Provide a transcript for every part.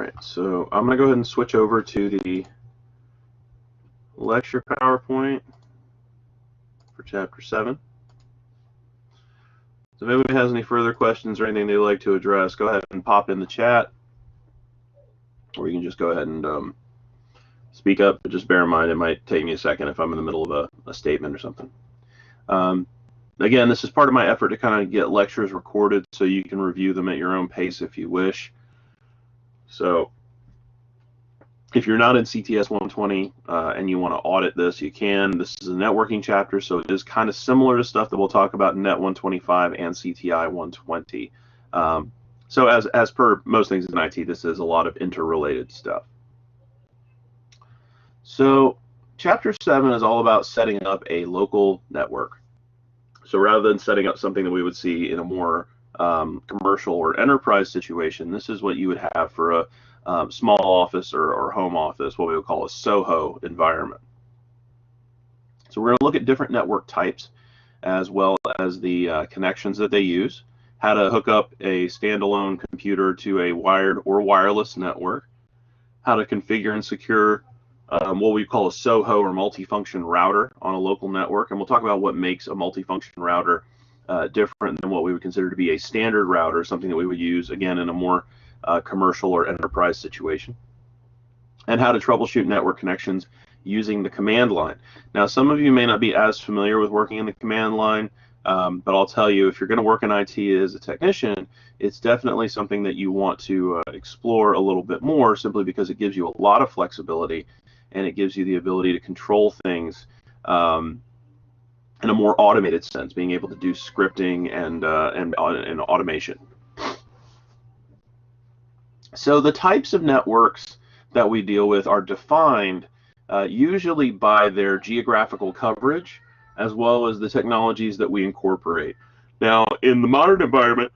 right, so I'm going to go ahead and switch over to the lecture PowerPoint for Chapter 7. So if anybody has any further questions or anything they'd like to address, go ahead and pop in the chat, or you can just go ahead and speak up, but just bear in mind it might take me a second if I'm in the middle of a statement or something. Again, this is part of my effort to kind of get lectures recorded so you can review them at your own pace if you wish. So if you're not in CTS 120 and you want to audit this, you can. This is a networking chapter, so it is kind of similar to stuff that we'll talk about in Net 125 and CTI 120. So as per most things in IT, this is a lot of interrelated stuff. So Chapter 7 is all about setting up a local network. So rather than setting up something that we would see in a more commercial or enterprise situation, this is what you would have for a small office or home office, what we would call a SOHO environment. So we're going to look at different network types as well as the connections that they use, how to hook up a standalone computer to a wired or wireless network, how to configure and secure what we call a SOHO or multifunction router on a local network, and we'll talk about what makes a multifunction router different than what we would consider to be a standard router, something that we would use, again, in a more commercial or enterprise situation, and how to troubleshoot network connections using the command line. Now, some of you may not be as familiar with working in the command line, but I'll tell you, if you're going to work in IT as a technician, it's definitely something that you want to explore a little bit more, simply because it gives you a lot of flexibility and it gives you the ability to control things in a more automated sense, being able to do scripting and automation. So the types of networks that we deal with are defined usually by their geographical coverage as well as the technologies that we incorporate. Now, in the modern environment,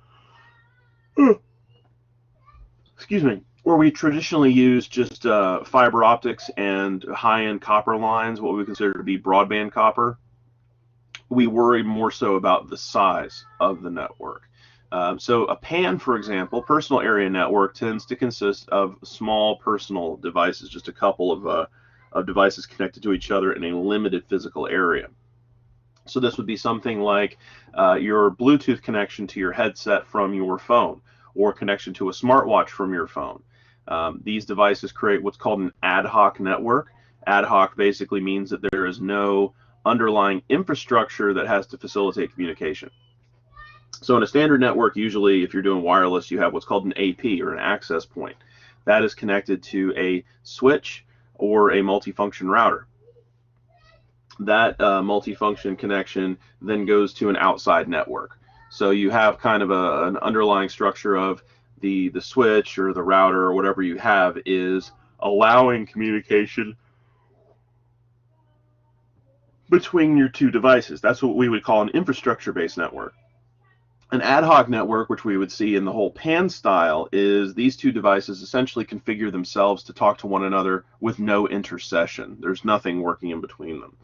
excuse me, where we traditionally use just fiber optics and high-end copper lines, what we consider to be broadband copper, we worry more so about the size of the network. So a PAN, for example, personal area network, tends to consist of small personal devices, just a couple of devices connected to each other in a limited physical area. So this would be something like your Bluetooth connection to your headset from your phone, or connection to a smartwatch from your phone. These devices create what's called an ad hoc network. Ad hoc basically means that there is no underlying infrastructure that has to facilitate communication. So in a standard network, usually if you're doing wireless, you have what's called an AP, or an access point. That is connected to a switch or a multifunction router. That multifunction connection then goes to an outside network. So you have kind of an underlying structure of the switch or the router or whatever you have is allowing communication between your two devices. That's what we would call an infrastructure-based network. An ad hoc network, which we would see in the whole PAN style, is these two devices essentially configure themselves to talk to one another with no intercession. There's nothing working in between them.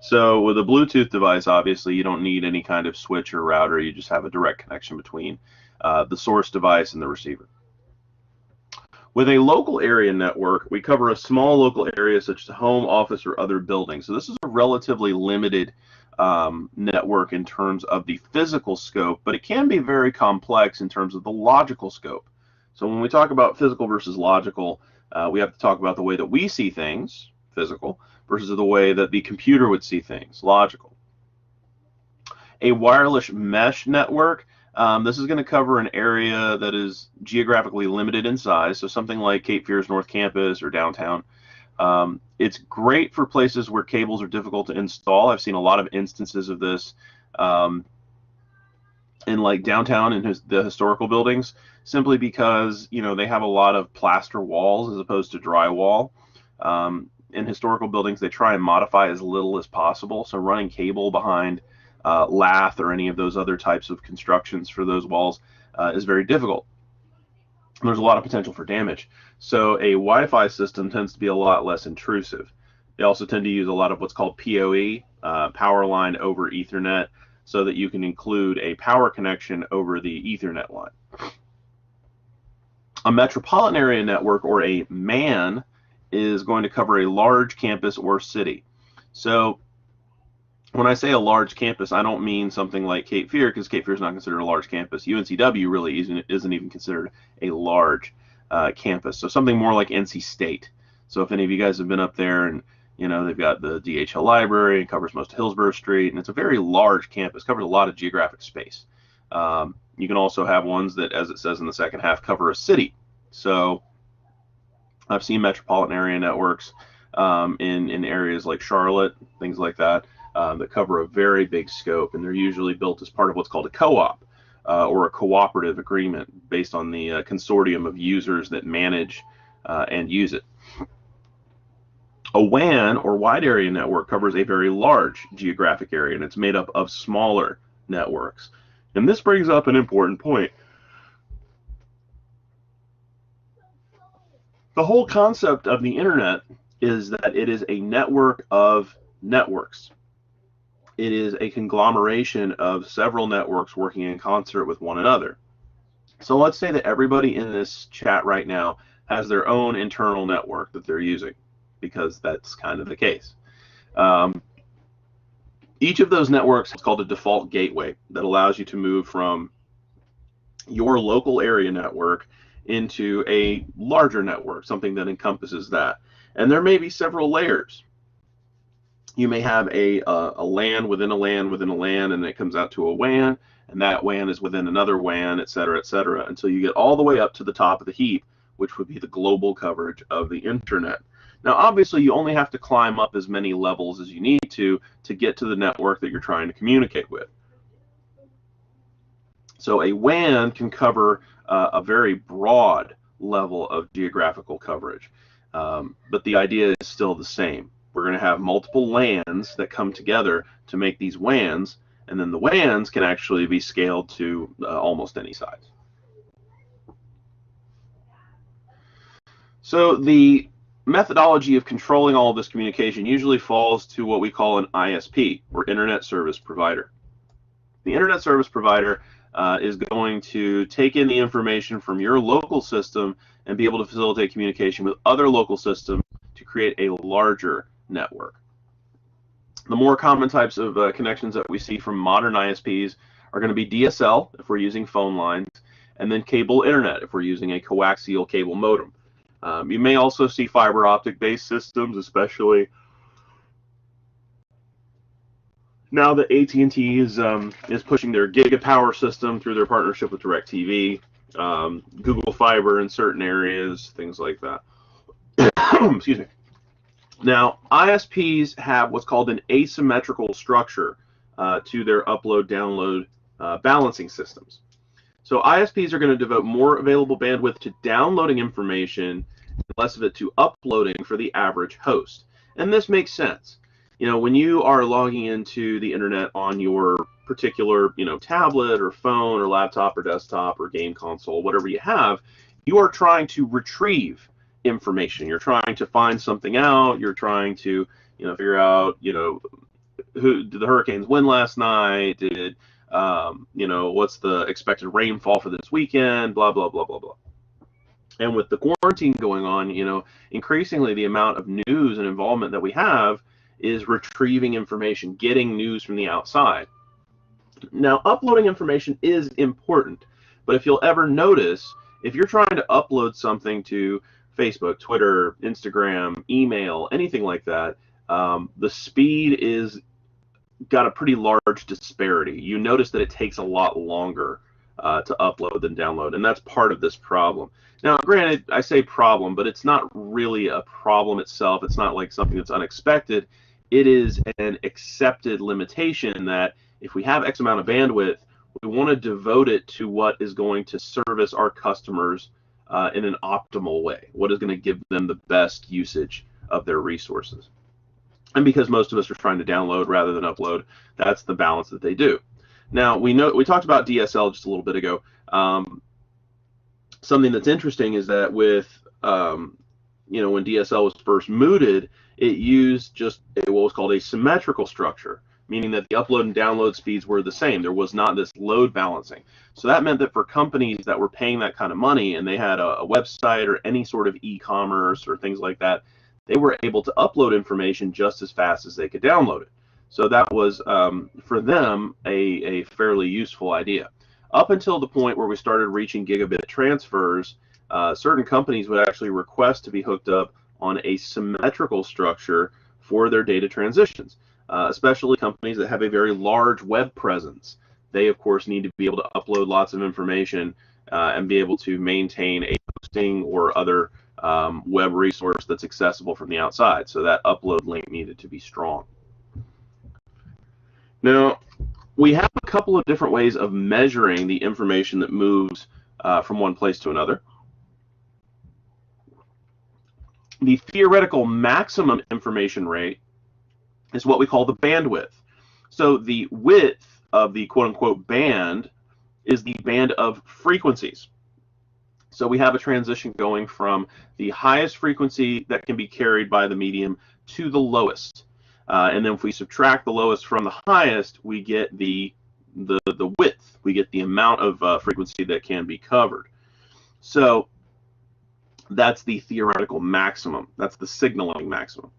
So with a Bluetooth device, obviously, you don't need any kind of switch or router. You just have a direct connection between the source device and the receiver. With a local area network, we cover a small local area such as a home, office, or other buildings. So this is a relatively limited network in terms of the physical scope, but it can be very complex in terms of the logical scope. So when we talk about physical versus logical, we have to talk about the way that we see things, physical, versus the way that the computer would see things, logical. A wireless mesh network, this is going to cover an area that is geographically limited in size, so something like Cape Fear's North Campus or downtown. It's great for places where cables are difficult to install. I've seen a lot of instances of this in like downtown in the historical buildings, simply because, you know, they have a lot of plaster walls as opposed to drywall. In historical buildings, they try and modify as little as possible, so running cable behind lath or any of those other types of constructions for those walls is very difficult. There's a lot of potential for damage. So a Wi-Fi system tends to be a lot less intrusive. They also tend to use a lot of what's called PoE, power line over Ethernet, so that you can include a power connection over the Ethernet line. A metropolitan area network, or a MAN, is going to cover a large campus or city. So when I say a large campus, I don't mean something like Cape Fear, because Cape Fear is not considered a large campus. UNCW really isn't even considered a large campus. So something more like NC State. So if any of you guys have been up there, and they've got the DHL library, it covers most of Hillsborough Street, and it's a very large campus, covers a lot of geographic space. You can also have ones that, as it says in the second half, cover a city. So I've seen metropolitan area networks in areas like Charlotte, things like that, that cover a very big scope, and they're usually built as part of what's called a co-op or a cooperative agreement based on the consortium of users that manage and use it. A WAN, or wide area network, covers a very large geographic area, and it's made up of smaller networks. And this brings up an important point. The whole concept of the internet is that it is a network of networks. It is a conglomeration of several networks working in concert with one another. So let's say that everybody in this chat right now has their own internal network that they're using, because that's kind of the case. Each of those networks is called a default gateway that allows you to move from your local area network into a larger network, something that encompasses that. And there may be several layers. You may have a LAN within a LAN within a LAN, and it comes out to a WAN, and that WAN is within another WAN, et cetera, until you get all the way up to the top of the heap, which would be the global coverage of the internet. Now, obviously, you only have to climb up as many levels as you need to get to the network that you're trying to communicate with. So a WAN can cover a very broad level of geographical coverage, but the idea is still the same. We're going to have multiple LANs that come together to make these WANs, and then the WANs can actually be scaled to almost any size. So the methodology of controlling all of this communication usually falls to what we call an ISP, or Internet Service Provider. The Internet Service Provider is going to take in the information from your local system and be able to facilitate communication with other local systems to create a larger network. The more common types of connections that we see from modern ISPs are going to be DSL if we're using phone lines, and then cable internet if we're using a coaxial cable modem. You may also see fiber optic based systems, especially now that AT&T is pushing their gigapower system through their partnership with DirecTV, Google Fiber in certain areas, things like that. Excuse me. Now, ISPs have what's called an asymmetrical structure to their upload-download balancing systems. So ISPs are going to devote more available bandwidth to downloading information, less of it to uploading for the average host. And this makes sense. When you are logging into the internet on your particular, tablet or phone or laptop or desktop or game console, whatever you have, you are trying to retrieve information. You're trying to find something out. You're trying to, figure out, who did the Hurricanes win last night? Did what's the expected rainfall for this weekend? Blah blah blah blah blah. And with the quarantine going on, increasingly the amount of news and involvement that we have is retrieving information, getting news from the outside. Now, uploading information is important, but if you'll ever notice, if you're trying to upload something to Facebook, Twitter, Instagram, email, anything like that, the speed is got a pretty large disparity. You notice that it takes a lot longer to upload than download, and that's part of this problem. Now, granted, I say problem, but it's not really a problem itself. It's not like something that's unexpected. It is an accepted limitation that if we have X amount of bandwidth, we want to devote it to what is going to service our customers in an optimal way, what is going to give them the best usage of their resources. And because most of us are trying to download rather than upload, that's the balance that they do. Now, we talked about DSL just a little bit ago. Something that's interesting is that with, when DSL was first mooted, it used just what was called a symmetrical structure. meaning that the upload and download speeds were the same. There was not this load balancing. So that meant that for companies that were paying that kind of money and they had a website or any sort of e-commerce or things like that, they were able to upload information just as fast as they could download it. So that was, for them, a fairly useful idea. Up until the point where we started reaching gigabit transfers, certain companies would actually request to be hooked up on a symmetrical structure for their data transitions, especially companies that have a very large web presence. They, of course, need to be able to upload lots of information and be able to maintain a hosting or other web resource that's accessible from the outside. So that upload link needed to be strong. Now, we have a couple of different ways of measuring the information that moves from one place to another. The theoretical maximum information rate is what we call the bandwidth. So the width of the quote-unquote band is the band of frequencies. So we have a transition going from the highest frequency that can be carried by the medium to the lowest. And then if we subtract the lowest from the highest, we get the width. We get the amount of frequency that can be covered. So that's the theoretical maximum. That's the signaling maximum.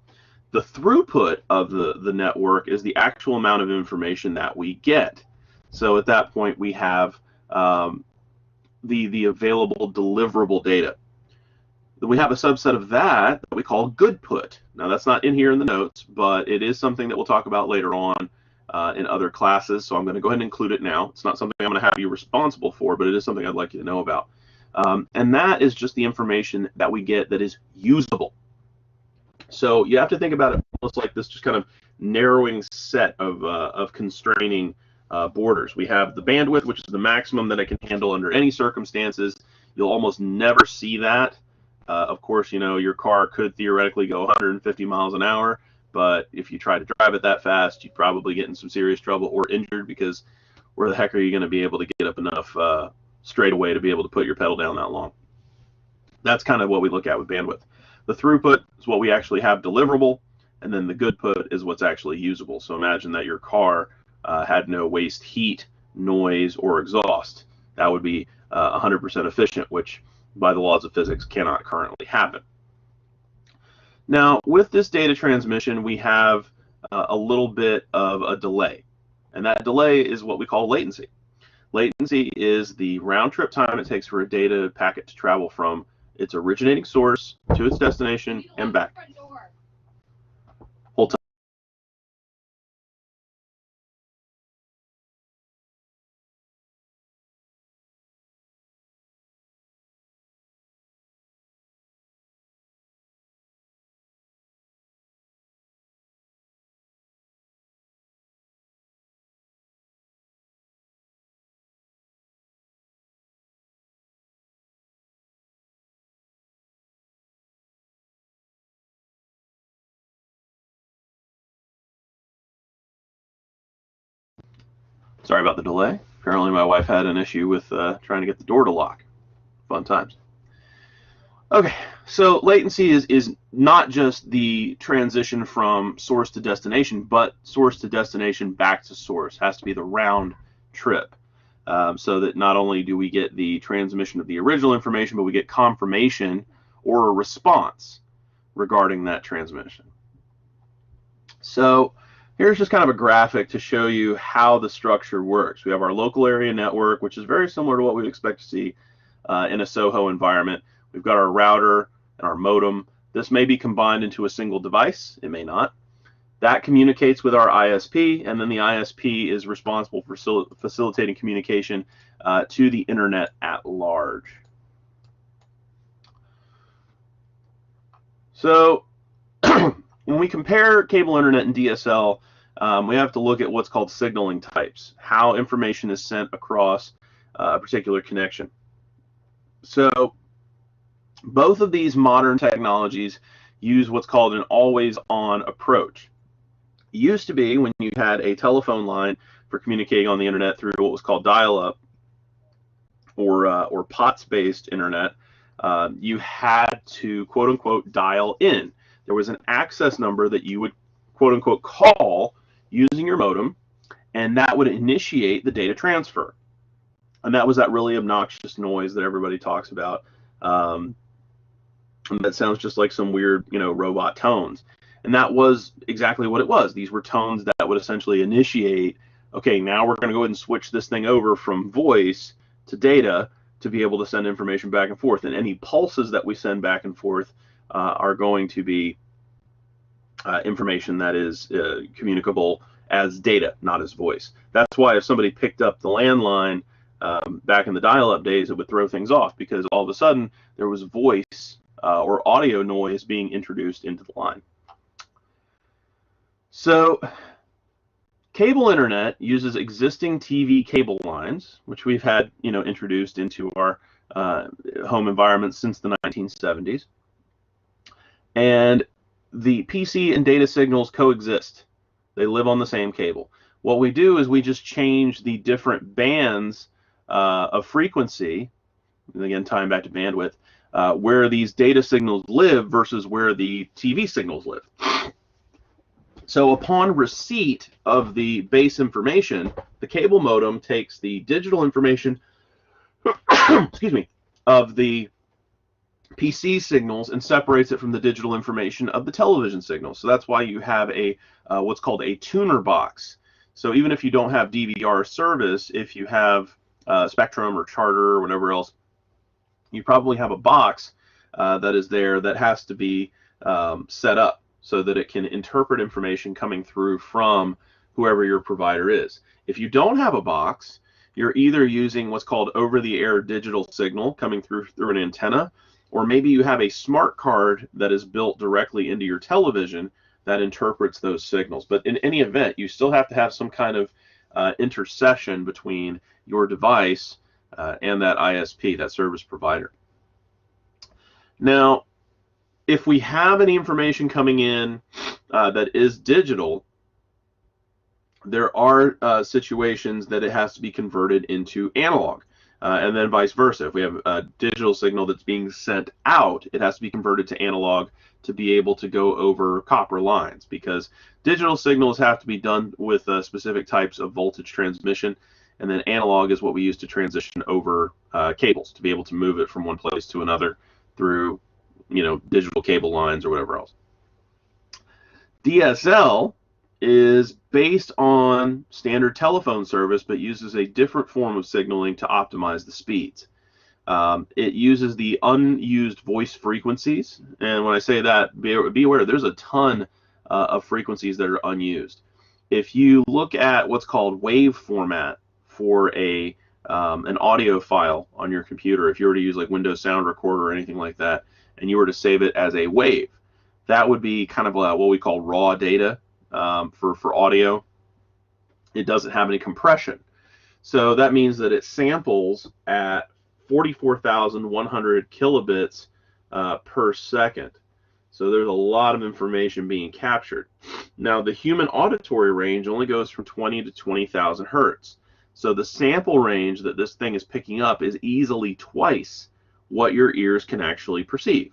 The throughput of the network is the actual amount of information that we get. So at that point, we have the available deliverable data. We have a subset of that we call goodput. Now, that's not in here in the notes, but it is something that we'll talk about later on in other classes, so I'm going to go ahead and include it now. It's not something I'm going to have you responsible for, but it is something I'd like you to know about. And that is just the information that we get that is usable. So you have to think about it almost like this just kind of narrowing set of constraining borders. We have the bandwidth, which is the maximum that it can handle under any circumstances. You'll almost never see that. Of course, you know, your car could theoretically go 150 miles an hour, but if you try to drive it that fast, you'd probably get in some serious trouble or injured, because where the heck are you going to be able to get up enough straightaway to be able to put your pedal down that long? That's kind of what we look at with bandwidth. The throughput is what we actually have deliverable, and then the goodput is what's actually usable. So imagine that your car had no waste heat, noise, or exhaust. That would be 100% efficient, which by the laws of physics cannot currently happen. Now, with this data transmission, we have a little bit of a delay, and that delay is what we call latency. Latency is the round-trip time it takes for a data packet to travel from its originating source to its destination and back. Hold time. Sorry about the delay. Apparently my wife had an issue with trying to get the door to lock. Fun times. Okay, so latency is not just the transition from source to destination, but source to destination back to source. It has to be the round trip, so that not only do we get the transmission of the original information, but we get confirmation or a response regarding that transmission. So here's just kind of a graphic to show you how the structure works. We have our local area network, which is very similar to what we expect to see in a SOHO environment. We've got our router and our modem. This may be combined into a single device. It may not. That communicates with our ISP, and then the ISP is responsible for facilitating communication to the internet at large. So when we compare cable internet and DSL, we have to look at what's called signaling types, how information is sent across a particular connection. So both of these modern technologies use what's called an always-on approach. It used to be when you had a telephone line for communicating on the internet through what was called dial-up or POTS-based internet, you had to quote-unquote dial in. There was an access number that you would quote-unquote call using your modem, and that would initiate the data transfer. And that was that really obnoxious noise that everybody talks about. That sounds just like some weird, robot tones. And that was exactly what it was. These were tones that would essentially initiate, okay, now we're going to go ahead and switch this thing over from voice to data to be able to send information back and forth. And any pulses that we send back and forth are going to be information that is communicable as data, not as voice. That's why if somebody picked up the landline back in the dial-up days, it would throw things off, because all of a sudden there was voice or audio noise being introduced into the line. So cable internet uses existing TV cable lines, which we've had introduced into our home environments since the 1970s. And the PC and data signals coexist. They live on the same cable. What we do is we just change the different bands of frequency, and again tying back to bandwidth, where these data signals live versus where the TV signals live. So upon receipt of the base information, the cable modem takes the digital information excuse me, of the PC signals and separates it from the digital information of the television signals. So that's why you have a what's called a tuner box. So even if you don't have DVR service, if you have Spectrum or Charter or whatever else, you probably have a box that is there that has to be set up so that it can interpret information coming through from whoever your provider is. If you don't have a box, you're either using what's called over-the-air digital signal coming through an antenna, or maybe you have a smart card that is built directly into your television that interprets those signals. But in any event, you still have to have some kind of intercession between your device and that ISP, that service provider. Now, if we have any information coming in that is digital, there are situations that it has to be converted into analog, and then vice versa. If we have a digital signal that's being sent out, it has to be converted to analog to be able to go over copper lines, because digital signals have to be done with specific types of voltage transmission, and then analog is what we use to transition over cables to be able to move it from one place to another through digital cable lines or whatever else. DSL is based on standard telephone service, but uses a different form of signaling to optimize the speeds. It uses the unused voice frequencies, and when I say that, be aware there's a ton of frequencies that are unused. If you look at what's called wave format for an audio file on your computer, if you were to use like Windows Sound Recorder or anything like that, and you were to save it as a wave, that would be kind of what we call raw data for audio. It doesn't have any compression. So that means that it samples at 44,100 kilobits per second. So there's a lot of information being captured. Now, the human auditory range only goes from 20 to 20,000 hertz. So the sample range that this thing is picking up is easily twice what your ears can actually perceive.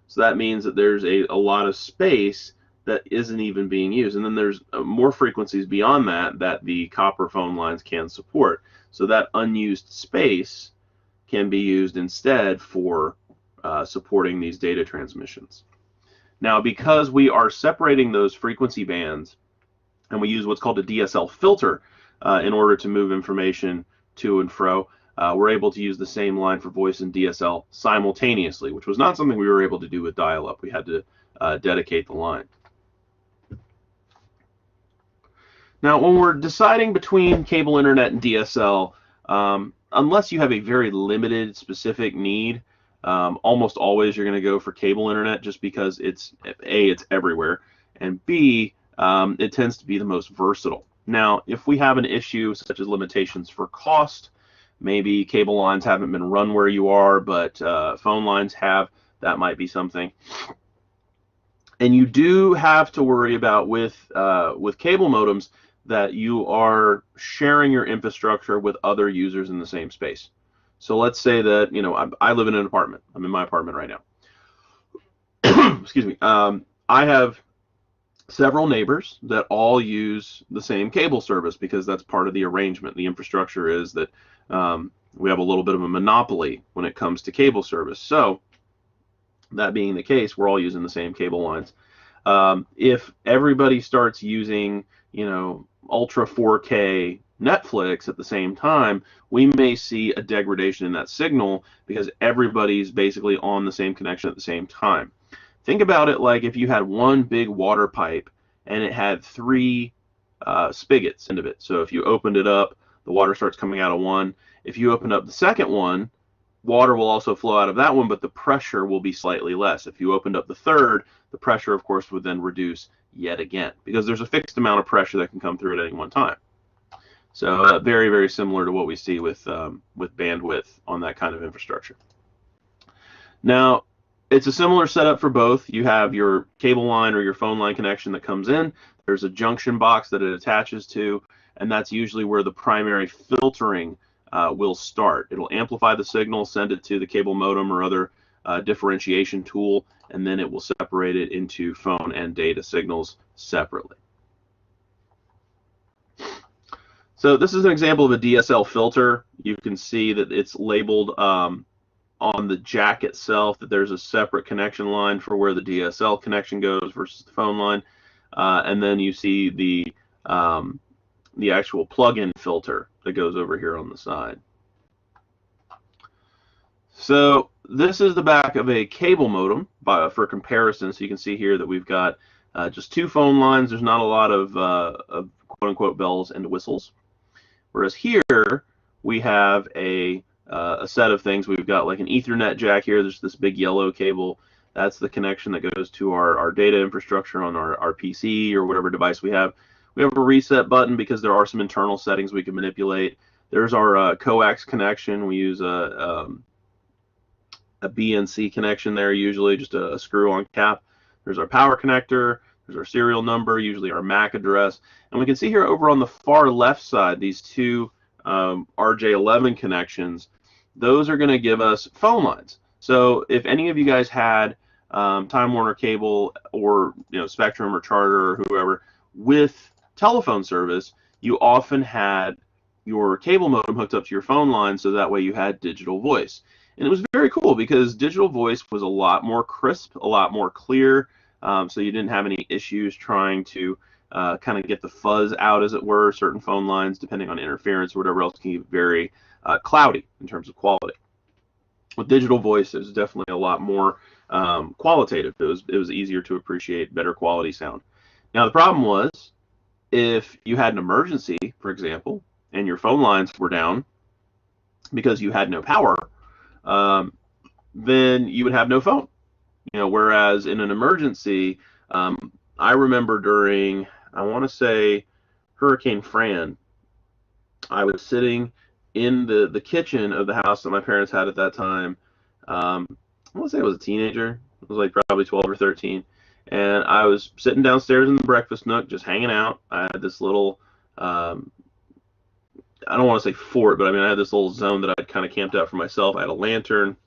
So that means that there's a lot of space that isn't even being used. And then there's more frequencies beyond that the copper phone lines can support. So that unused space can be used instead for supporting these data transmissions. Now, because we are separating those frequency bands, and we use what's called a DSL filter in order to move information to and fro, we're able to use the same line for voice and DSL simultaneously, which was not something we were able to do with dial-up. We had to dedicate the line. Now, when we're deciding between cable internet and DSL, unless you have a very limited specific need, almost always you're going to go for cable internet, just because it's everywhere, and B, it tends to be the most versatile. Now, if we have an issue such as limitations for cost, maybe cable lines haven't been run where you are, but phone lines have, that might be something. And you do have to worry about with cable modems that you are sharing your infrastructure with other users in the same space. So let's say that I live in an apartment. I'm in my apartment right now. Excuse me. I have several neighbors that all use the same cable service because that's part of the arrangement. The infrastructure is that we have a little bit of a monopoly when it comes to cable service. So that being the case, we're all using the same cable lines. If everybody starts using, ultra 4K Netflix at the same time, we may see a degradation in that signal because everybody's basically on the same connection at the same time. Think about it like if you had one big water pipe and it had three spigots into it. So if you opened it up, the water starts coming out of one. If you open up the second one, water will also flow out of that one, but the pressure will be slightly less. If you opened up the third, the pressure, of course, would then reduce yet again because there's a fixed amount of pressure that can come through at any one time. So very, very similar to what we see with bandwidth on that kind of infrastructure. Now, it's a similar setup for both. You have your cable line or your phone line connection that comes in. There's a junction box that it attaches to, and that's usually where the primary filtering will start. It'll amplify the signal, send it to the cable modem or other differentiation tool, and then it will separate it into phone and data signals separately. So this is an example of a DSL filter. You can see that it's labeled on the jack itself that there's a separate connection line for where the DSL connection goes versus the phone line, and then you see the actual plug-in filter that goes over here on the side. So this is the back of a cable modem for comparison. So you can see here that we've got just two phone lines. There's not a lot of quote-unquote bells and whistles. Whereas here we have a set of things. We've got like an Ethernet jack here. There's this big yellow cable. That's the connection that goes to our data infrastructure on our PC or whatever device we have. We have a reset button because there are some internal settings we can manipulate. There's our coax connection. We use a BNC connection there, usually just a screw-on cap. There's our power connector. There's our serial number, usually our MAC address. And we can see here over on the far left side, these two RJ11 connections, those are going to give us phone lines. So if any of you guys had Time Warner Cable or Spectrum or Charter or whoever with telephone service, you often had your cable modem hooked up to your phone line, so that way you had digital voice. And it was very cool because digital voice was a lot more crisp, a lot more clear, so you didn't have any issues trying to kind of get the fuzz out, as it were. Certain phone lines, depending on interference or whatever else, can get very cloudy in terms of quality. With digital voice, it was definitely a lot more qualitative. It was easier to appreciate, better quality sound. Now the problem was, if you had an emergency, for example, and your phone lines were down because you had no power, then you would have no phone. Whereas in an emergency, I remember during, I want to say, Hurricane Fran, I was sitting in the kitchen of the house that my parents had at that time. I want to say I was a teenager. I was like probably 12 or 13. And I was sitting downstairs in the breakfast nook, just hanging out. I had this little, I don't want to say fort, but I had this little zone that I'd kind of camped out for myself. I had a lantern.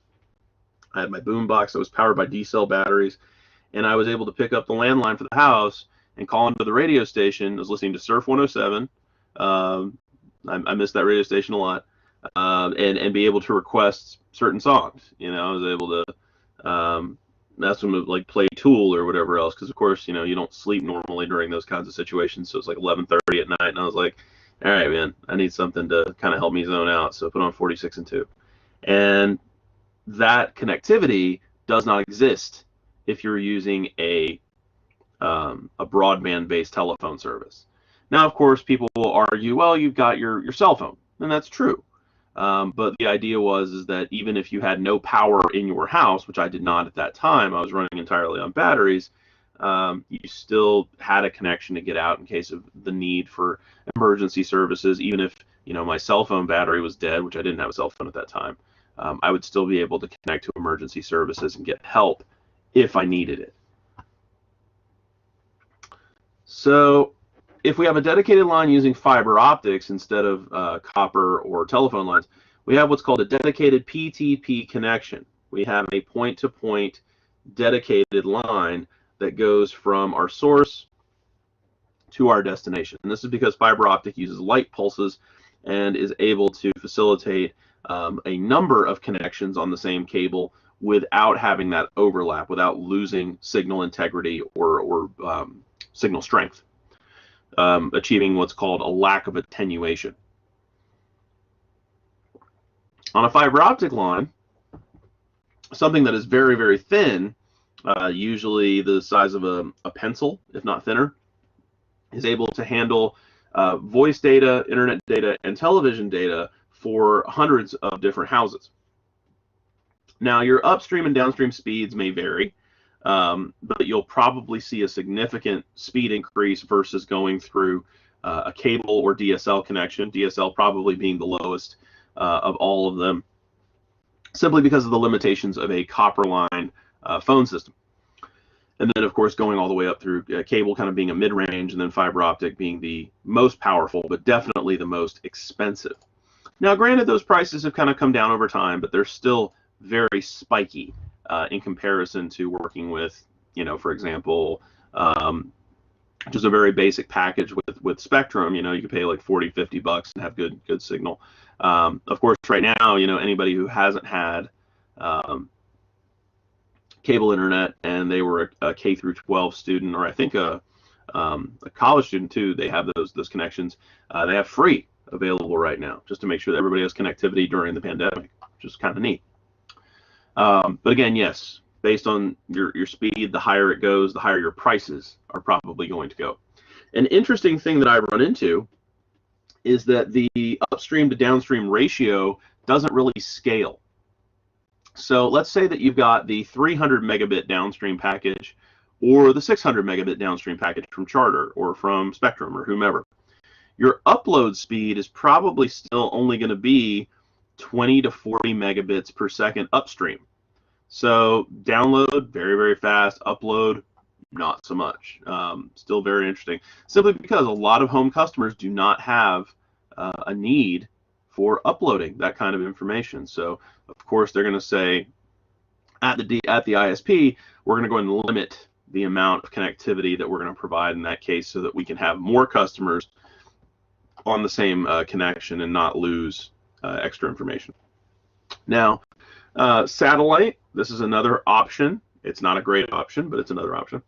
I had my boom box that was powered by D-cell batteries. And I was able to pick up the landline for the house and call into the radio station. I was listening to Surf 107. I missed that radio station a lot. And be able to request certain songs. I was able to ask them to like play Tool or whatever else, because of course you don't sleep normally during those kinds of situations. So it's like 11:30 at night, and I was like, all right, man, I need something to kind of help me zone out. So I put on 46 and 2, and that connectivity does not exist if you're using a broadband-based telephone service. Now, of course, people will argue, well, you've got your cell phone, and that's true. But the idea is that even if you had no power in your house, which I did not at that time, I was running entirely on batteries, you still had a connection to get out in case of the need for emergency services. Even if my cell phone battery was dead, which I didn't have a cell phone at that time, I would still be able to connect to emergency services and get help if I needed it. So if we have a dedicated line using fiber optics instead of copper or telephone lines, we have what's called a dedicated PTP connection. We have a point-to-point dedicated line that goes from our source to our destination. And this is because fiber optic uses light pulses and is able to facilitate a number of connections on the same cable without having that overlap, without losing signal integrity or signal strength, achieving what's called a lack of attenuation. On a fiber optic line, something that is very, very thin, usually the size of a pencil, if not thinner, is able to handle voice data, internet data, and television data for hundreds of different houses. Now, your upstream and downstream speeds may vary, but you'll probably see a significant speed increase versus going through a cable or DSL connection, DSL probably being the lowest of all of them, simply because of the limitations of a copper line phone system. And then, of course, going all the way up through cable kind of being a mid-range, and then fiber optic being the most powerful, but definitely the most expensive. Now, granted, those prices have kind of come down over time, but they're still very spiky in comparison to working with, for example, just a very basic package with Spectrum. You can pay like $40-50 and have good signal. Of course, right now, anybody who hasn't had cable internet and they were a K through 12 student, or I think a college student too, they have those connections. They have free available right now, just to make sure that everybody has connectivity during the pandemic, which is kind of neat. But again, yes, based on your speed, the higher it goes, the higher your prices are probably going to go. An interesting thing that I run into is that the upstream to downstream ratio doesn't really scale. So let's say that you've got the 300 megabit downstream package or the 600 megabit downstream package from Charter or from Spectrum or whomever. Your upload speed is probably still only going to be 20 to 40 megabits per second upstream. So download, very, very fast. Upload, not so much. Still very interesting, simply because a lot of home customers do not have a need for uploading that kind of information. So of course they're going to say at the ISP, we're going to go and limit the amount of connectivity that we're going to provide in that case, so that we can have more customers on the same connection and not lose extra information. Now, satellite, this is another option. It's not a great option, but it's another option.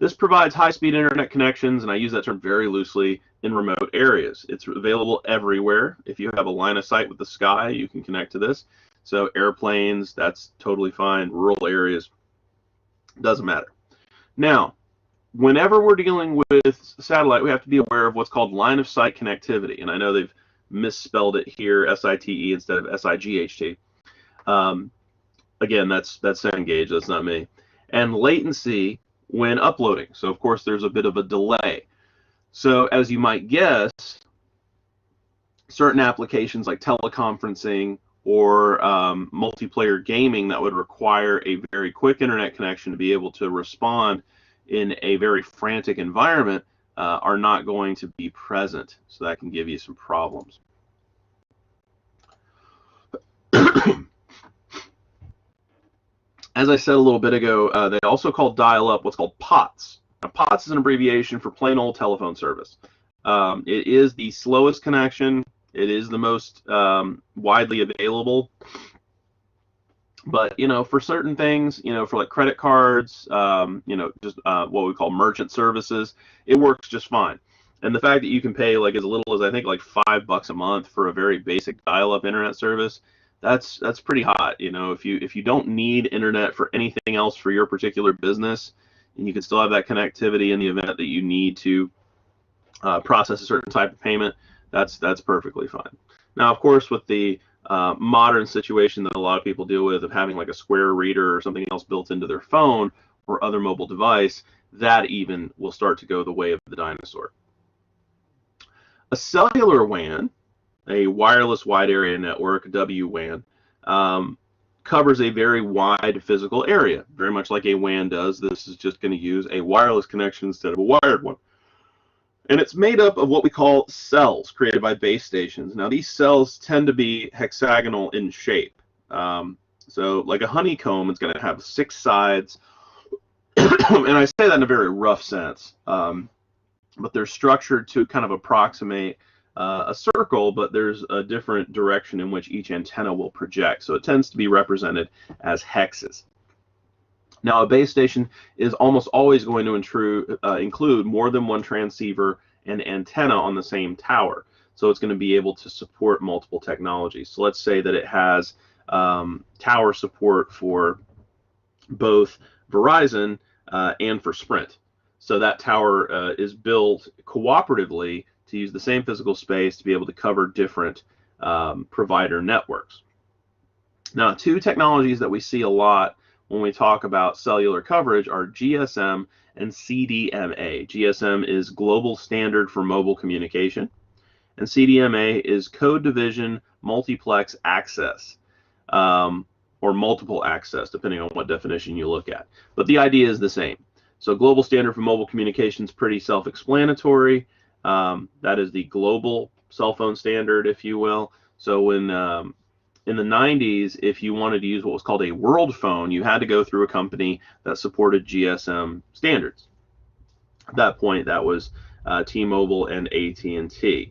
This provides high-speed internet connections, and I use that term very loosely, in remote areas. It's available everywhere. If you have a line of sight with the sky, you can connect to this. So airplanes, that's totally fine. Rural areas, doesn't matter. Now, whenever we're dealing with satellite, we have to be aware of what's called line of sight connectivity. And I know they've misspelled it here, SITE instead of SIGHT. Again, that's Cengage, that's not me. And latency when uploading. So of course there's a bit of a delay. So as you might guess, certain applications like teleconferencing or multiplayer gaming that would require a very quick internet connection to be able to respond in a very frantic environment are not going to be present. So that can give you some problems. As I said a little bit ago, they also call dial-up what's called POTS. Now, POTS is an abbreviation for plain old telephone service. It is the slowest connection. It is the most widely available. But, for certain things, for like credit cards, just what we call merchant services, it works just fine. And the fact that you can pay like as little as I think like $5 a month for a very basic dial-up internet service, that's pretty hot. If you don't need internet for anything else for your particular business, and you can still have that connectivity in the event that you need to process a certain type of payment, that's perfectly fine. Now, of course, with the modern situation that a lot of people deal with of having like a Square reader or something else built into their phone or other mobile device, that even will start to go the way of the dinosaur. A cellular WAN, a wireless wide area network, WWAN, covers a very wide physical area, very much like a WAN does. This is just going to use a wireless connection instead of a wired one. And it's made up of what we call cells created by base stations. Now, these cells tend to be hexagonal in shape. So like a honeycomb, it's going to have 6 sides. And I say that in a very rough sense. but they're structured to kind of approximate a circle, but there's a different direction in which each antenna will project. So it tends to be represented as hexes. Now, a base station is almost always going to include more than one transceiver and antenna on the same tower. So it's going to be able to support multiple technologies. So let's say that it has tower support for both Verizon and for Sprint. So that tower is built cooperatively to use the same physical space to be able to cover different provider networks. Now, two technologies that we see a lot when we talk about cellular coverage are GSM and CDMA. GSM is Global Standard for Mobile Communication, and CDMA is Code Division Multiplex Access, or multiple access, depending on what definition you look at. But the idea is the same. So Global Standard for Mobile Communication is pretty self-explanatory. That is the global cell phone standard, if you will. So when in the 90s, if you wanted to use what was called a world phone, you had to go through a company that supported GSM standards. At that point, that was T-Mobile and AT&T.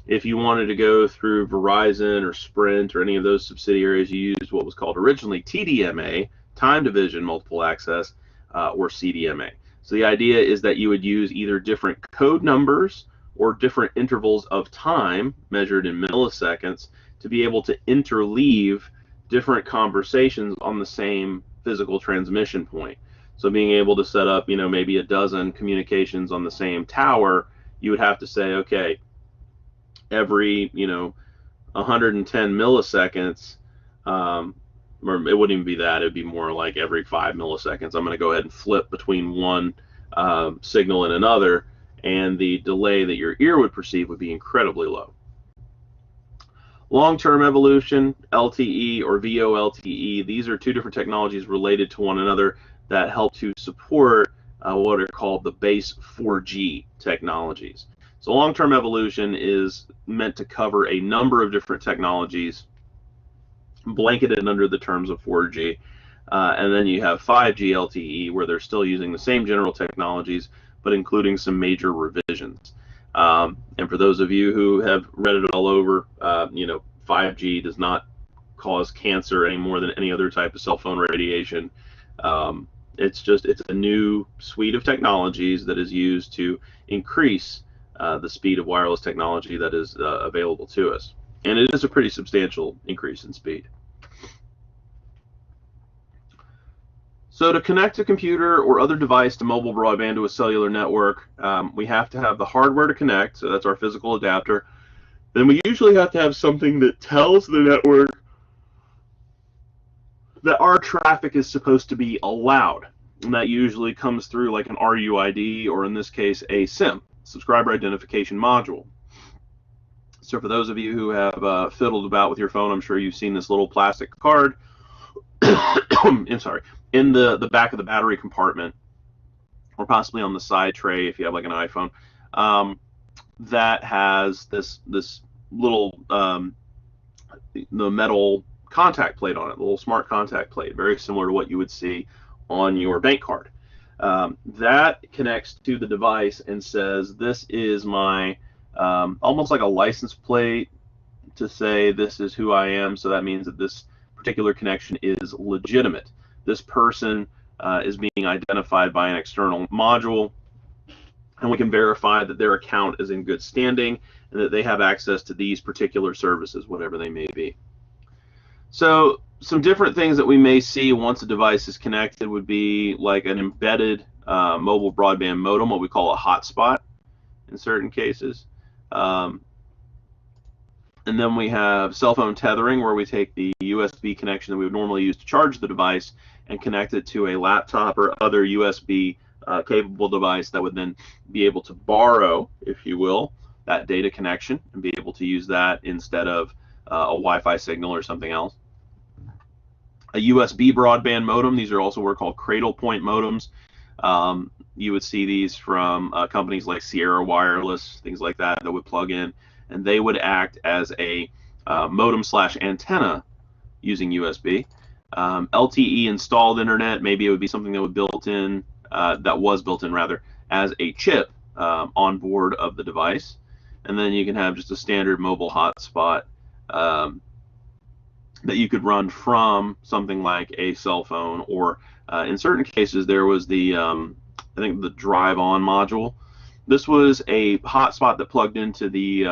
If you wanted to go through Verizon or Sprint or any of those subsidiaries, you used what was called originally TDMA, Time Division Multiple Access, or CDMA. So the idea is that you would use either different code numbers or different intervals of time measured in milliseconds to be able to interleave different conversations on the same physical transmission point. So being able to set up, maybe a dozen communications on the same tower, you would have to say, okay, every, 110 milliseconds, or it wouldn't even be that, it'd be more like every 5 milliseconds, I'm going to go ahead and flip between one signal and another, and the delay that your ear would perceive would be incredibly low. Long-term evolution, LTE or VoLTE, these are two different technologies related to one another that help to support what are called the base 4G technologies. So long-term evolution is meant to cover a number of different technologies blanketed under the terms of 4G. And then you have 5G LTE, where they're still using the same general technologies, but including some major revisions. And for those of you who have read it all over, 5G does not cause cancer any more than any other type of cell phone radiation. It's a new suite of technologies that is used to increase the speed of wireless technology that is available to us. And it is a pretty substantial increase in speed. So to connect a computer or other device to mobile broadband to a cellular network, we have to have the hardware to connect, so that's our physical adapter. Then we usually have to have something that tells the network that our traffic is supposed to be allowed. And that usually comes through like an RUID, or in this case, a SIM, subscriber identification module. So for those of you who have fiddled about with your phone, I'm sure you've seen this little plastic card I'm sorry, in the back of the battery compartment, or possibly on the side tray if you have like an iPhone, that has this little the metal contact plate on it, the little smart contact plate, very similar to what you would see on your bank card. That connects to the device and says, this is my, almost like a license plate to say this is who I am, so that means that this particular connection is legitimate. This person is being identified by an external module, and we can verify that their account is in good standing and that they have access to these particular services, whatever they may be. So some different things that we may see once a device is connected would be like an embedded mobile broadband modem, what we call a hotspot in certain cases. And then we have cell phone tethering, where we take the USB connection that we would normally use to charge the device and connect it to a laptop or other USB capable device that would then be able to borrow, if you will, that data connection and be able to use that instead of a Wi-Fi signal or something else. A USB broadband modem, these are also what are called cradle point modems. You would see these from companies like Sierra Wireless, things like that, that would plug in, and they would act as a modem slash antenna using USB. LTE installed internet, maybe it would be something that was built in rather, as a chip on board of the device. And then you can have just a standard mobile hotspot that you could run from something like a cell phone, or in certain cases there was the I think the drive on module. This was a hotspot that plugged into the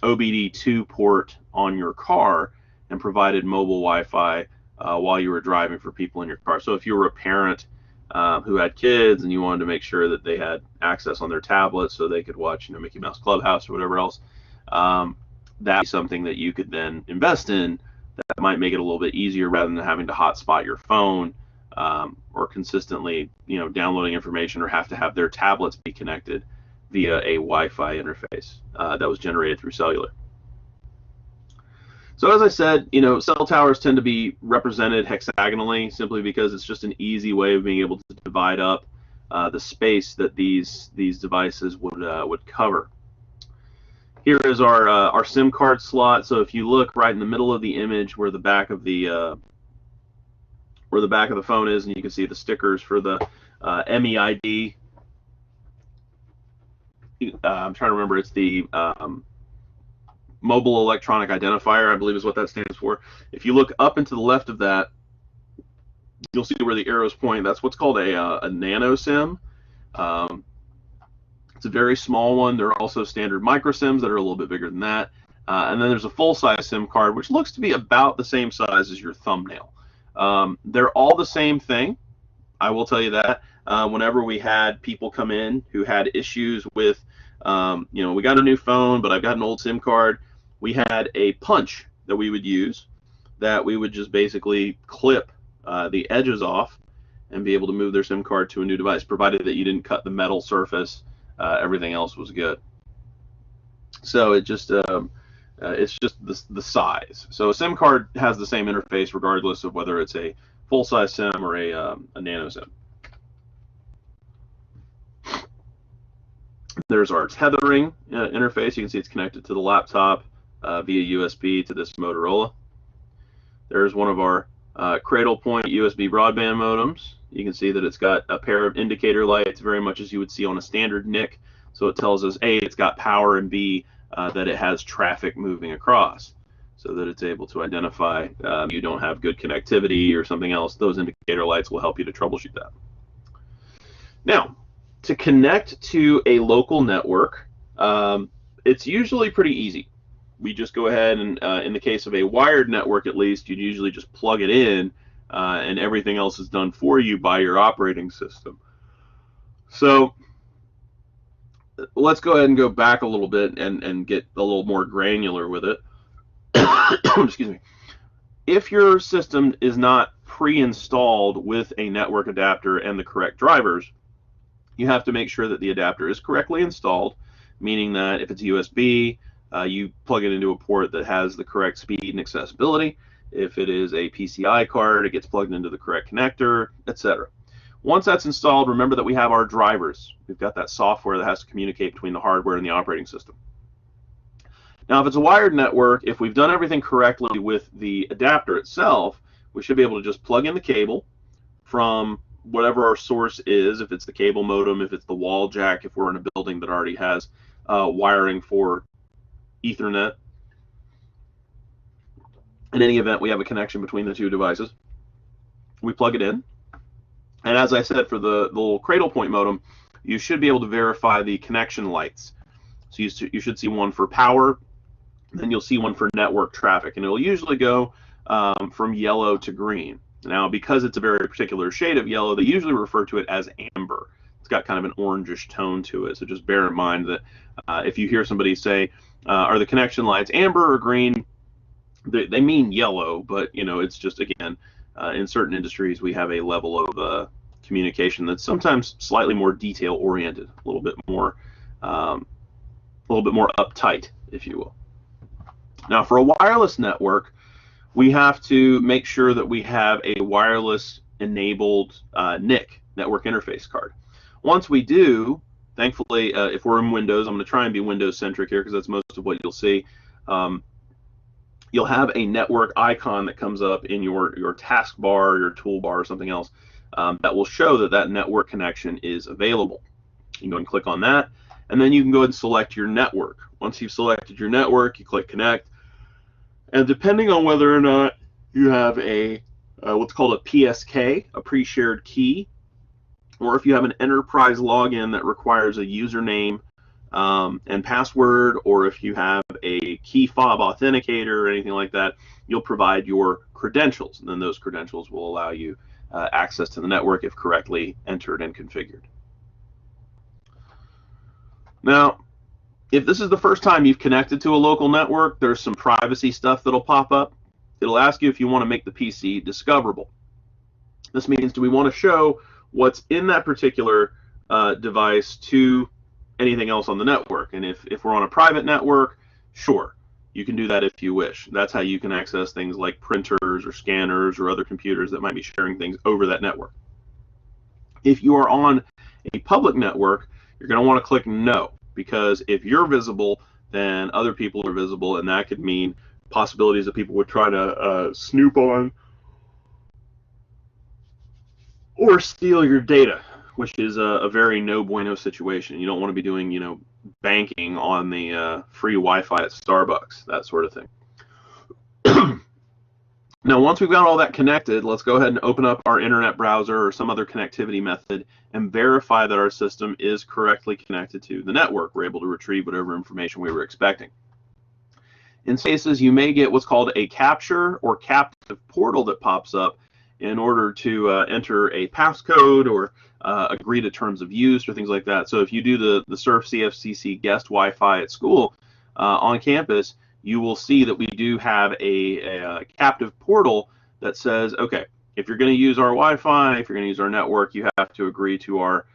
OBD2 port on your car and provided mobile Wi-Fi while you were driving for people in your car. So if you were a parent who had kids and you wanted to make sure that they had access on their tablet so they could watch, Mickey Mouse Clubhouse or whatever else, that'd be something that you could then invest in. That might make it a little bit easier rather than having to hotspot your phone or consistently, downloading information, or have to have their tablets be connected via a Wi-Fi interface that was generated through cellular. So as I said, cell towers tend to be represented hexagonally simply because it's just an easy way of being able to divide up the space that these devices would cover. Here is our SIM card slot. So if you look right in the middle of the image where the back of the phone is, and you can see the stickers for the MEID. I'm trying to remember. It's the Mobile Electronic Identifier, I believe is what that stands for. If you look up and to the left of that, you'll see where the arrows point. That's what's called a nano SIM. It's a very small one. There are also standard micro SIMs that are a little bit bigger than that. And then there's a full-size SIM card, which looks to be about the same size as your thumbnail. They're all the same thing, I will tell you that. Whenever we had people come in who had issues with, we got a new phone, but I've got an old SIM card, we had a punch that we would use that we would just basically clip the edges off and be able to move their SIM card to a new device, provided that you didn't cut the metal surface. Everything else was good. So it's just the size. So a SIM card has the same interface regardless of whether it's a full-size SIM or a nano SIM. There's our tethering interface. You can see it's connected to the laptop via USB to this Motorola. There's one of our cradle point USB broadband modems. You can see that it's got a pair of indicator lights, very much as you would see on a standard NIC. So it tells us, A, it's got power, and B, that it has traffic moving across, so that it's able to identify you don't have good connectivity or something else. Those indicator lights will help you to troubleshoot that. Now, to connect to a local network, it's usually pretty easy. We just go ahead and, in the case of a wired network at least, you'd usually just plug it in, and everything else is done for you by your operating system. So let's go ahead and go back a little bit and get a little more granular with it. Excuse me. If your system is not pre-installed with a network adapter and the correct drivers, you have to make sure that the adapter is correctly installed, meaning that if it's USB, you plug it into a port that has the correct speed and accessibility. If it is a PCI card, it gets plugged into the correct connector, etc. Once that's installed, remember that we have our drivers. We've got that software that has to communicate between the hardware and the operating system. Now, if it's a wired network, if we've done everything correctly with the adapter itself, we should be able to just plug in the cable from whatever our source is, if it's the cable modem, if it's the wall jack, if we're in a building that already has wiring for Ethernet. In any event, we have a connection between the two devices. We plug it in. And as I said, for the little cradle point modem, you should be able to verify the connection lights. So you should see one for power, then you'll see one for network traffic, and it'll usually go from yellow to green. Now, because it's a very particular shade of yellow, they usually refer to it as amber. It's got kind of an orangish tone to it, so just bear in mind that if you hear somebody say, are the connection lights amber or green, they mean yellow, but it's just, again, in certain industries we have a level of communication that's sometimes slightly more detail oriented, a little bit more uptight, if you will. Now, for a wireless network, we have to make sure that we have a wireless enabled NIC, network interface card. Once we do, thankfully, if we're in Windows, I'm going to try and be Windows centric here because that's most of what you'll see. You'll have a network icon that comes up in your taskbar, your toolbar, or something else that will show that that network connection is available. You can go and click on that, and then you can go ahead and select your network. Once you've selected your network, you click connect, and depending on whether or not you have a what's called a PSK, a pre-shared key, or if you have an enterprise login that requires a username and password, or if you have a key fob authenticator or anything like that, you'll provide your credentials, and then those credentials will allow you access to the network if correctly entered and configured. Now, if this is the first time you've connected to a local network, there's some privacy stuff that'll pop up. It'll ask you if you want to make the PC discoverable. This means, do we want to show what's in that particular device to anything else on the network? And if we're on a private network, sure, you can do that if you wish. That's how you can access things like printers or scanners or other computers that might be sharing things over that network. If you are on a public network, you're going to want to click no, because if you're visible, then other people are visible, and that could mean possibilities that people would try to snoop on or steal your data, which is a very no bueno situation. You don't want to be doing, banking on the free Wi-Fi at Starbucks, that sort of thing. Now, once we've got all that connected, let's go ahead and open up our internet browser or some other connectivity method and verify that our system is correctly connected to the network. We're able to retrieve whatever information we were expecting. In some cases, you may get what's called a capture or captive portal that pops up in order to enter a passcode or agree to terms of use or things like that. So if you do the Surf CFCC guest Wi-Fi at school on campus, you will see that we do have a captive portal that says, okay, if you're going to use our Wi-Fi, if you're going to use our network, you have to agree to our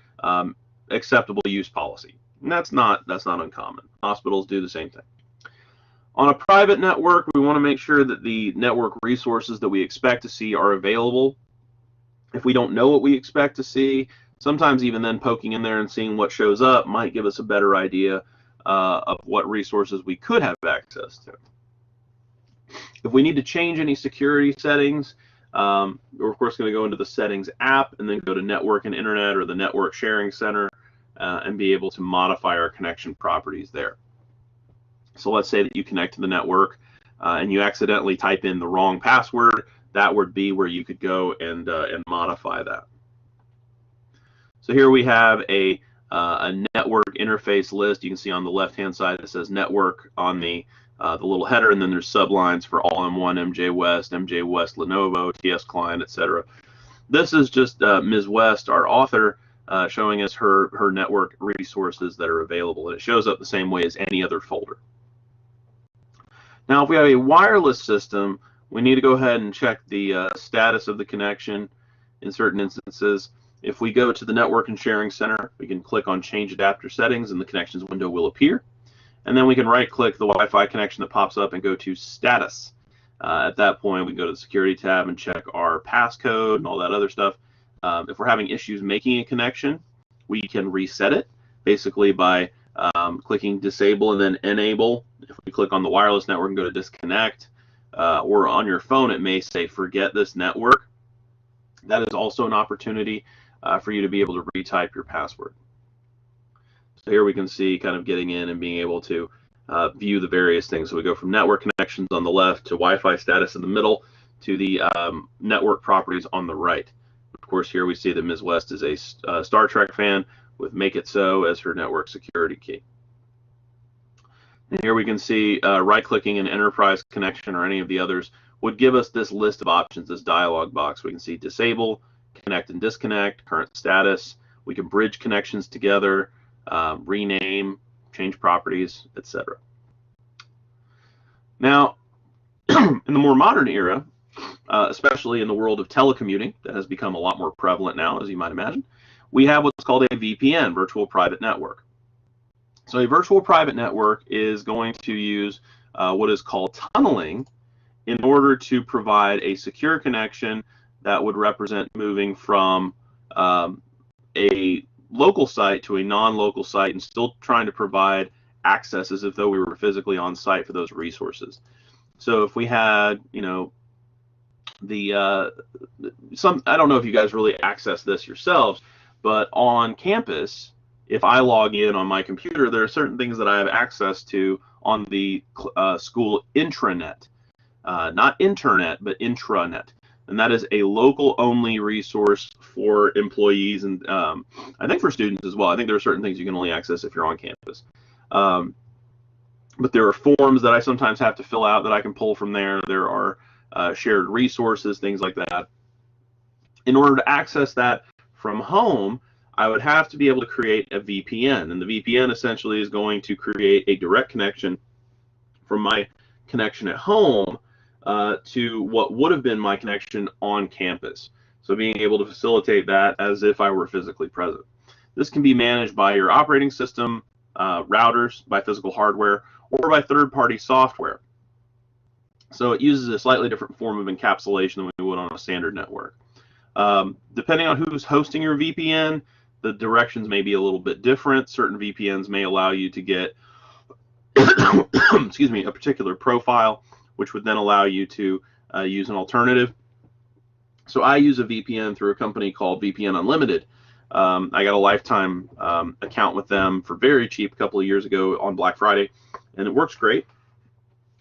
acceptable use policy. And that's not uncommon. Hospitals do the same thing. On a private network, we want to make sure that the network resources that we expect to see are available. If we don't know what we expect to see, sometimes even then poking in there and seeing what shows up might give us a better idea of what resources we could have access to. If we need to change any security settings, we're of course going to go into the Settings app and then go to Network and Internet or the Network Sharing Center and be able to modify our connection properties there. So let's say that you connect to the network and you accidentally type in the wrong password. That would be where you could go and modify that. So here we have a network interface list. You can see on the left-hand side it says network on the little header, and then there's sublines for All-M1, MJ West Lenovo, TS Client, etc. This is just Ms. West, our author, showing us her network resources that are available, and it shows up the same way as any other folder. Now, if we have a wireless system, we need to go ahead and check the status of the connection in certain instances. If we go to the Network and Sharing Center, we can click on Change Adapter Settings, and the Connections window will appear. And then we can right-click the Wi-Fi connection that pops up and go to Status. At that point, we can go to the Security tab and check our passcode and all that other stuff. If we're having issues making a connection, we can reset it, basically by clicking Disable and then Enable. If we click on the wireless network and go to Disconnect, or on your phone, it may say Forget this network. That is also an opportunity for you to be able to retype your password. So here we can see kind of getting in and being able to view the various things. So we go from network connections on the left to Wi-Fi status in the middle to the network properties on the right. Of course, here we see that Ms. West is a Star Trek fan with Make It So as her network security key. And here we can see right-clicking an enterprise connection or any of the others would give us this list of options, this dialog box. We can see disable, connect and disconnect, current status. We can bridge connections together, rename, change properties, etc. Now, in the more modern era, especially in the world of telecommuting that has become a lot more prevalent now, as you might imagine, we have what's called a VPN, virtual private network. So a virtual private network is going to use what is called tunneling in order to provide a secure connection that would represent moving from a local site to a non-local site and still trying to provide access as if though we were physically on site for those resources. So if we had, you know, I don't know if you guys really access this yourselves, but on campus, if I log in on my computer, there are certain things that I have access to on the school intranet, not internet, but intranet. And that is a local-only resource for employees and I think for students as well. I think there are certain things you can only access if you're on campus. But there are forms that I sometimes have to fill out that I can pull from there. There are shared resources, things like that. In order to access that from home, I would have to be able to create a VPN. And the VPN essentially is going to create a direct connection from my connection at home to what would have been my connection on campus. So being able to facilitate that as if I were physically present. This can be managed by your operating system, routers, by physical hardware, or by third-party software. So it uses a slightly different form of encapsulation than we would on a standard network. Depending on who's hosting your VPN, the directions may be a little bit different. Certain VPNs may allow you to get excuse me, a particular profile, which would then allow you to use an alternative. So I use a VPN through a company called VPN Unlimited. I got a lifetime account with them for very cheap a couple of years ago on Black Friday, and it works great.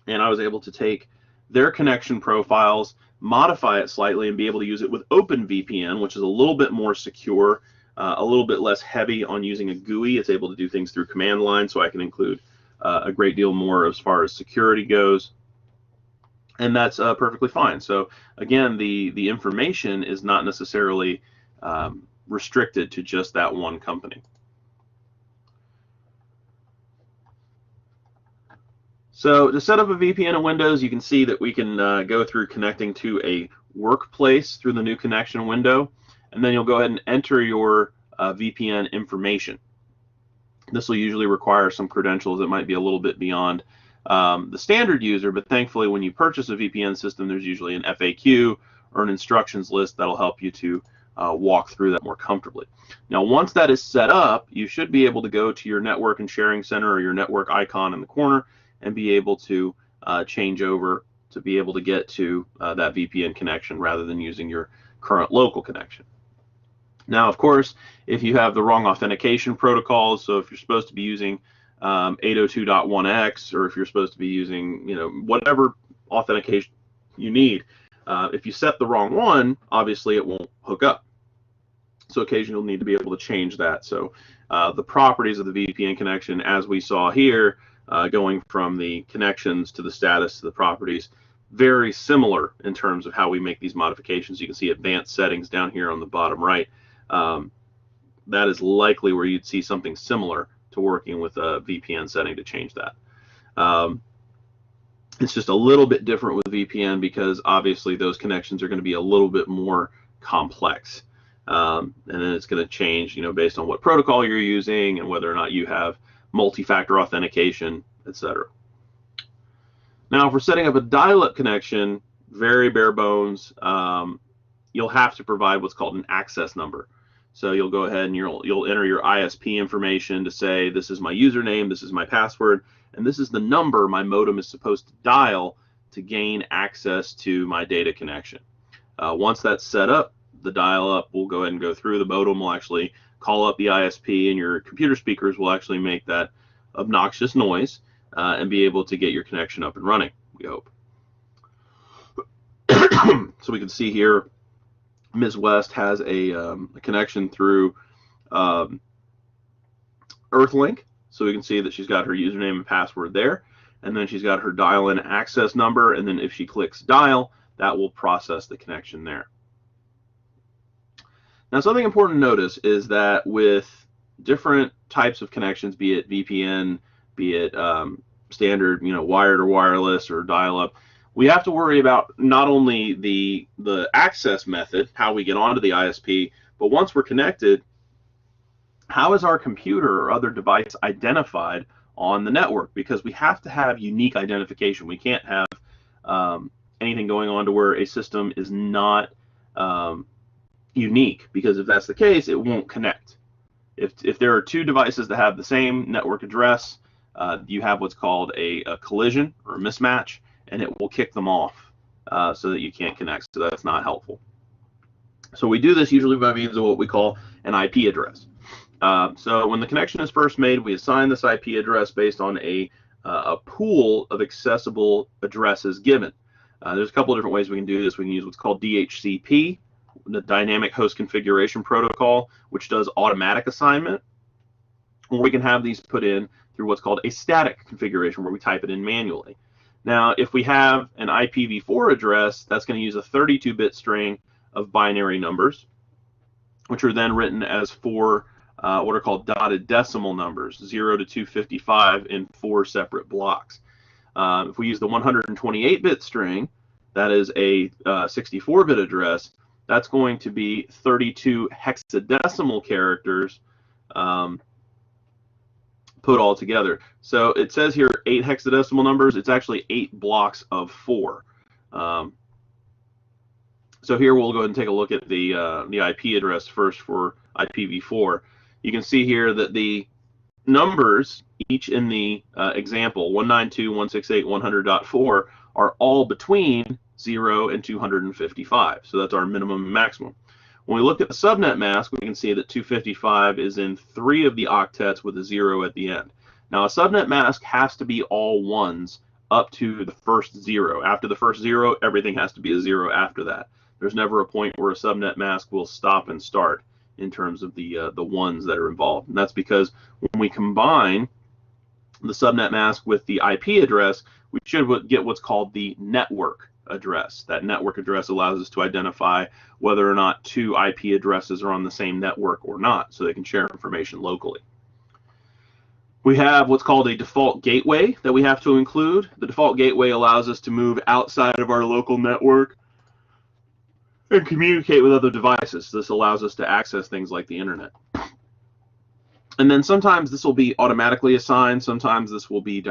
And I was able to take their connection profiles, modify it slightly, and be able to use it with OpenVPN, which is a little bit more secure, a little bit less heavy on using a GUI. It's able to do things through command line, so I can include a great deal more as far as security goes. And that's perfectly fine. So again, the information is not necessarily restricted to just that one company. So to set up a VPN in Windows, you can see that we can go through connecting to a workplace through the new connection window, and then you'll go ahead and enter your VPN information. This will usually require some credentials that might be a little bit beyond the standard user, but thankfully when you purchase a VPN system, there's usually an FAQ or an instructions list that'll help you to walk through that more comfortably. Now, once that is set up, you should be able to go to your network and sharing center or your network icon in the corner and be able to change over to be able to get to that VPN connection rather than using your current local connection. Now, of course, if you have the wrong authentication protocols, so if you're supposed to be using 802.1x, or if you're supposed to be using, whatever authentication you need, if you set the wrong one, obviously it won't hook up. So occasionally you'll need to be able to change that. So the properties of the VPN connection, as we saw here, going from the connections to the status to the properties, very similar in terms of how we make these modifications. You can see advanced settings down here on the bottom right. That is likely where you'd see something similar to working with a VPN setting to change that. It's just a little bit different with VPN because obviously those connections are going to be a little bit more complex. And then it's going to change, based on what protocol you're using and whether or not you have multi-factor authentication, etc. Now, if we're setting up a dial-up connection, very bare bones, you'll have to provide what's called an access number. So you'll go ahead and you'll enter your ISP information to say, this is my username, this is my password, and this is the number my modem is supposed to dial to gain access to my data connection. Once that's set up, the dial-up will go ahead and go through. The modem will actually call up the ISP, and your computer speakers will actually make that obnoxious noise and be able to get your connection up and running, we hope. So we can see here, Ms. West has a connection through Earthlink, so we can see that she's got her username and password there, and then she's got her dial-in access number, and then if she clicks dial, that will process the connection there. Now, something important to notice is that with different types of connections, be it VPN, be it standard, wired or wireless or dial-up, we have to worry about not only the access method, how we get onto the ISP, but once we're connected, how is our computer or other device identified on the network? Because we have to have unique identification. We can't have anything going on to where a system is not unique, because if that's the case, it won't connect. If there are two devices that have the same network address, you have what's called a collision or a mismatch, and it will kick them off so that you can't connect. So that's not helpful. So we do this usually by means of what we call an IP address. So when the connection is first made, we assign this IP address based on a pool of accessible addresses given. There's a couple of different ways we can do this. We can use what's called DHCP, the Dynamic Host Configuration Protocol, which does automatic assignment, or we can have these put in through what's called a static configuration, where we type it in manually. Now, if we have an IPv4 address, that's going to use a 32-bit string of binary numbers, which are then written as four what are called dotted decimal numbers, 0 to 255, in 4 separate blocks. If we use the 128-bit string, that is a 64-bit address, that's going to be 32 hexadecimal characters put all together. So it says here 8 hexadecimal numbers. It's actually 8 blocks of 4. So here we'll go ahead and take a look at the IP address first for IPv4. You can see here that the numbers, each in the example, 192.168.100.4, are all between 0 and 255. So that's our minimum and maximum. When we look at the subnet mask, we can see that 255 is in 3 of the octets with a 0 at the end. Now, a subnet mask has to be all ones up to the first 0. After the first 0, everything has to be a 0 after that. There's never a point where a subnet mask will stop and start in terms of the ones that are involved. And that's because when we combine the subnet mask with the IP address, we should get what's called the network address. That network address allows us to identify whether or not 2 IP addresses are on the same network or not, so they can share information locally. We have what's called a default gateway that we have to include. The default gateway allows us to move outside of our local network and communicate with other devices. This allows us to access things like the internet. And then sometimes this will be automatically assigned. Sometimes this will be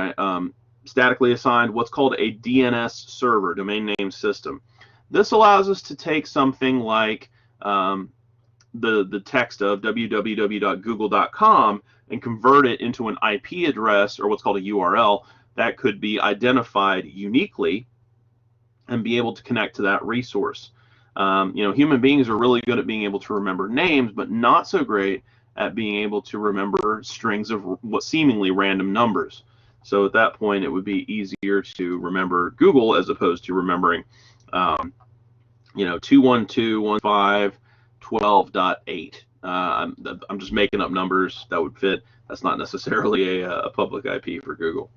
statically assigned, what's called a DNS server, domain name system. This allows us to take something like the text of www.google.com and convert it into an IP address, or what's called a URL, that could be identified uniquely and be able to connect to that resource. Human beings are really good at being able to remember names, but not so great at being able to remember strings of what seemingly random numbers. So at that point, it would be easier to remember Google as opposed to remembering, 212.1.5.12.8. I'm just making up numbers that would fit. That's not necessarily a public IP for Google.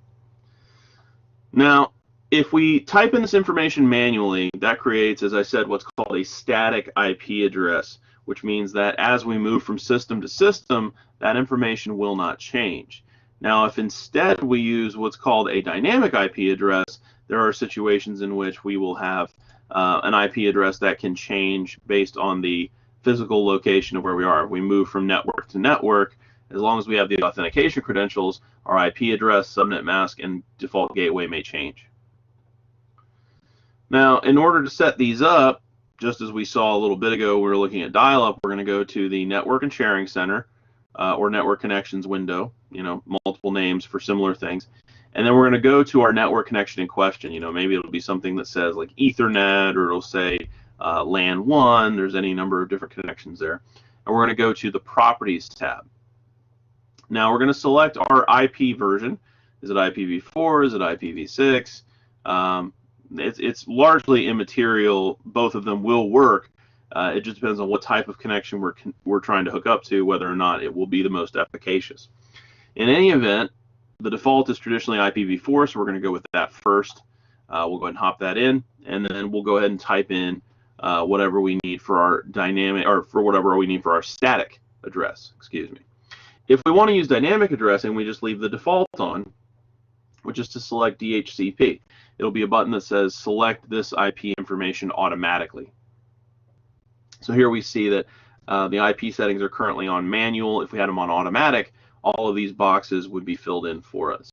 Now, if we type in this information manually, that creates, as I said, what's called a static IP address, which means that as we move from system to system, that information will not change. Now, if instead we use what's called a dynamic IP address, there are situations in which we will have an IP address that can change based on the physical location of where we are. If we move from network to network, as long as we have the authentication credentials, our IP address, subnet mask, and default gateway may change. Now, in order to set these up, just as we saw a little bit ago, we were looking at dial-up, we're going to go to the Network and Sharing Center or Network Connections window, multiple names for similar things. And then we're going to go to our network connection in question. Maybe it'll be something that says like Ethernet, or it'll say LAN 1. There's any number of different connections there. And we're going to go to the Properties tab. Now, we're going to select our IP version. Is it IPv4? Is it IPv6? It's largely immaterial. Both of them will work. It just depends on what type of connection we're trying to hook up to, whether or not it will be the most efficacious. In any event, the default is traditionally IPv4, so we're going to go with that first. We'll go ahead and hop that in, and then we'll go ahead and type in whatever we need for our dynamic, or for whatever we need for our static address. Excuse me. If we want to use dynamic addressing, we just leave the default on, which is to select DHCP. It'll be a button that says select this IP information automatically. So here we see that the IP settings are currently on manual. If we had them on automatic, all of these boxes would be filled in for us.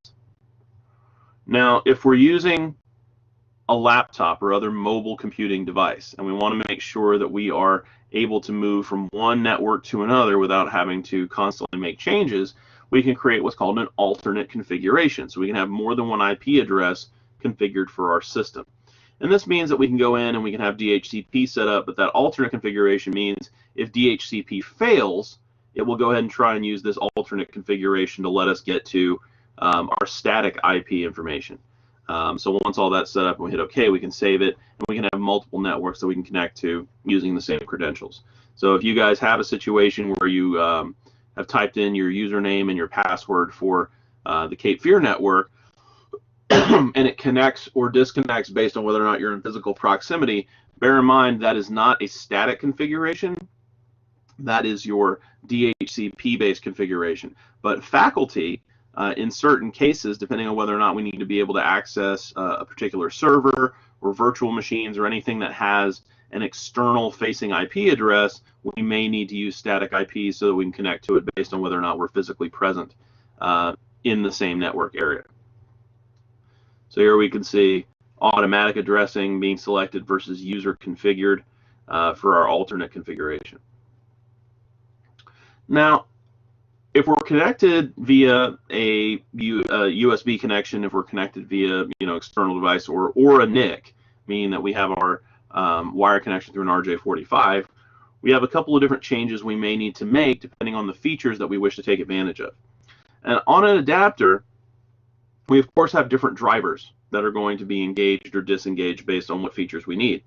Now, if we're using a laptop or other mobile computing device, and we want to make sure that we are able to move from one network to another without having to constantly make changes, we can create what's called an alternate configuration. So we can have more than one IP address configured for our system. And this means that we can go in and we can have DHCP set up, but that alternate configuration means if DHCP fails, it will go ahead and try and use this alternate configuration to let us get to our static IP information. So once all that's set up and we hit OK, we can save it, and we can have multiple networks that we can connect to using the same credentials. So if you guys have a situation where you have typed in your username and your password for the Cape Fear network, and it connects or disconnects based on whether or not you're in physical proximity, bear in mind that is not a static configuration. That is your DHCP-based configuration. But faculty, in certain cases, depending on whether or not we need to be able to access a particular server or virtual machines or anything that has an external facing IP address, we may need to use static IP so that we can connect to it based on whether or not we're physically present in the same network area. So here we can see automatic addressing being selected versus user configured for our alternate configuration. Now, if we're connected via a USB connection, if we're connected via external device or a NIC, meaning that we have our wire connection through an RJ45, we have a couple of different changes we may need to make depending on the features that we wish to take advantage of. And on an adapter, we of course have different drivers that are going to be engaged or disengaged based on what features we need.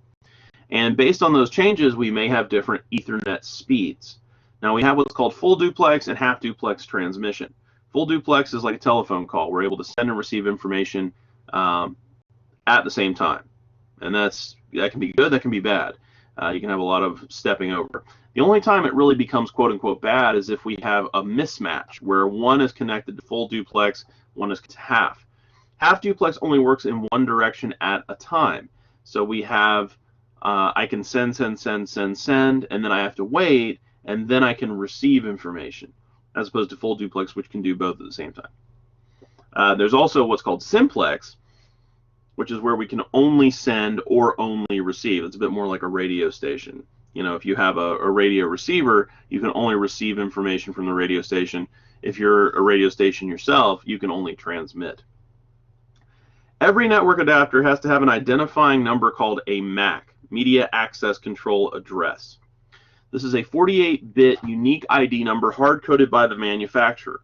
And based on those changes, we may have different Ethernet speeds. Now we have what's called full duplex and half duplex transmission. Full duplex is like a telephone call. We're able to send and receive information at the same time. And that can be good, that can be bad. You can have a lot of stepping over. The only time it really becomes quote unquote bad is if we have a mismatch where one is connected to full duplex, one is to half. Half duplex only works in one direction at a time. So we have, I can send, and then I have to wait, and then I can receive information, as opposed to full duplex, which can do both at the same time. There's also what's called simplex, which is where we can only send or only receive. It's a bit more like a radio station. If you have a radio receiver, you can only receive information from the radio station. If you're a radio station yourself, you can only transmit. Every network adapter has to have an identifying number called a MAC, Media Access Control Address. This is a 48-bit unique ID number hard-coded by the manufacturer.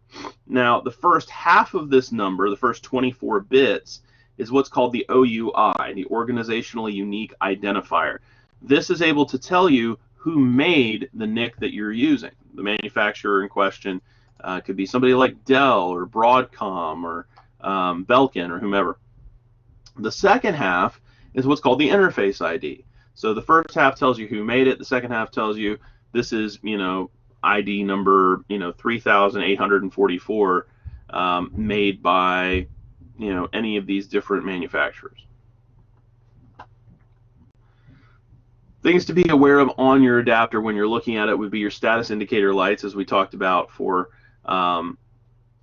Now, the first half of this number, the first 24 bits, is what's called the OUI, the Organizationally Unique Identifier. This is able to tell you who made the NIC that you're using. The manufacturer in question could be somebody like Dell or Broadcom or Belkin or whomever. The second half is what's called the interface ID. So the first half tells you who made it. The second half tells you this is, ID number, 3844, made by, any of these different manufacturers. Things to be aware of on your adapter when you're looking at it would be your status indicator lights, as we talked about for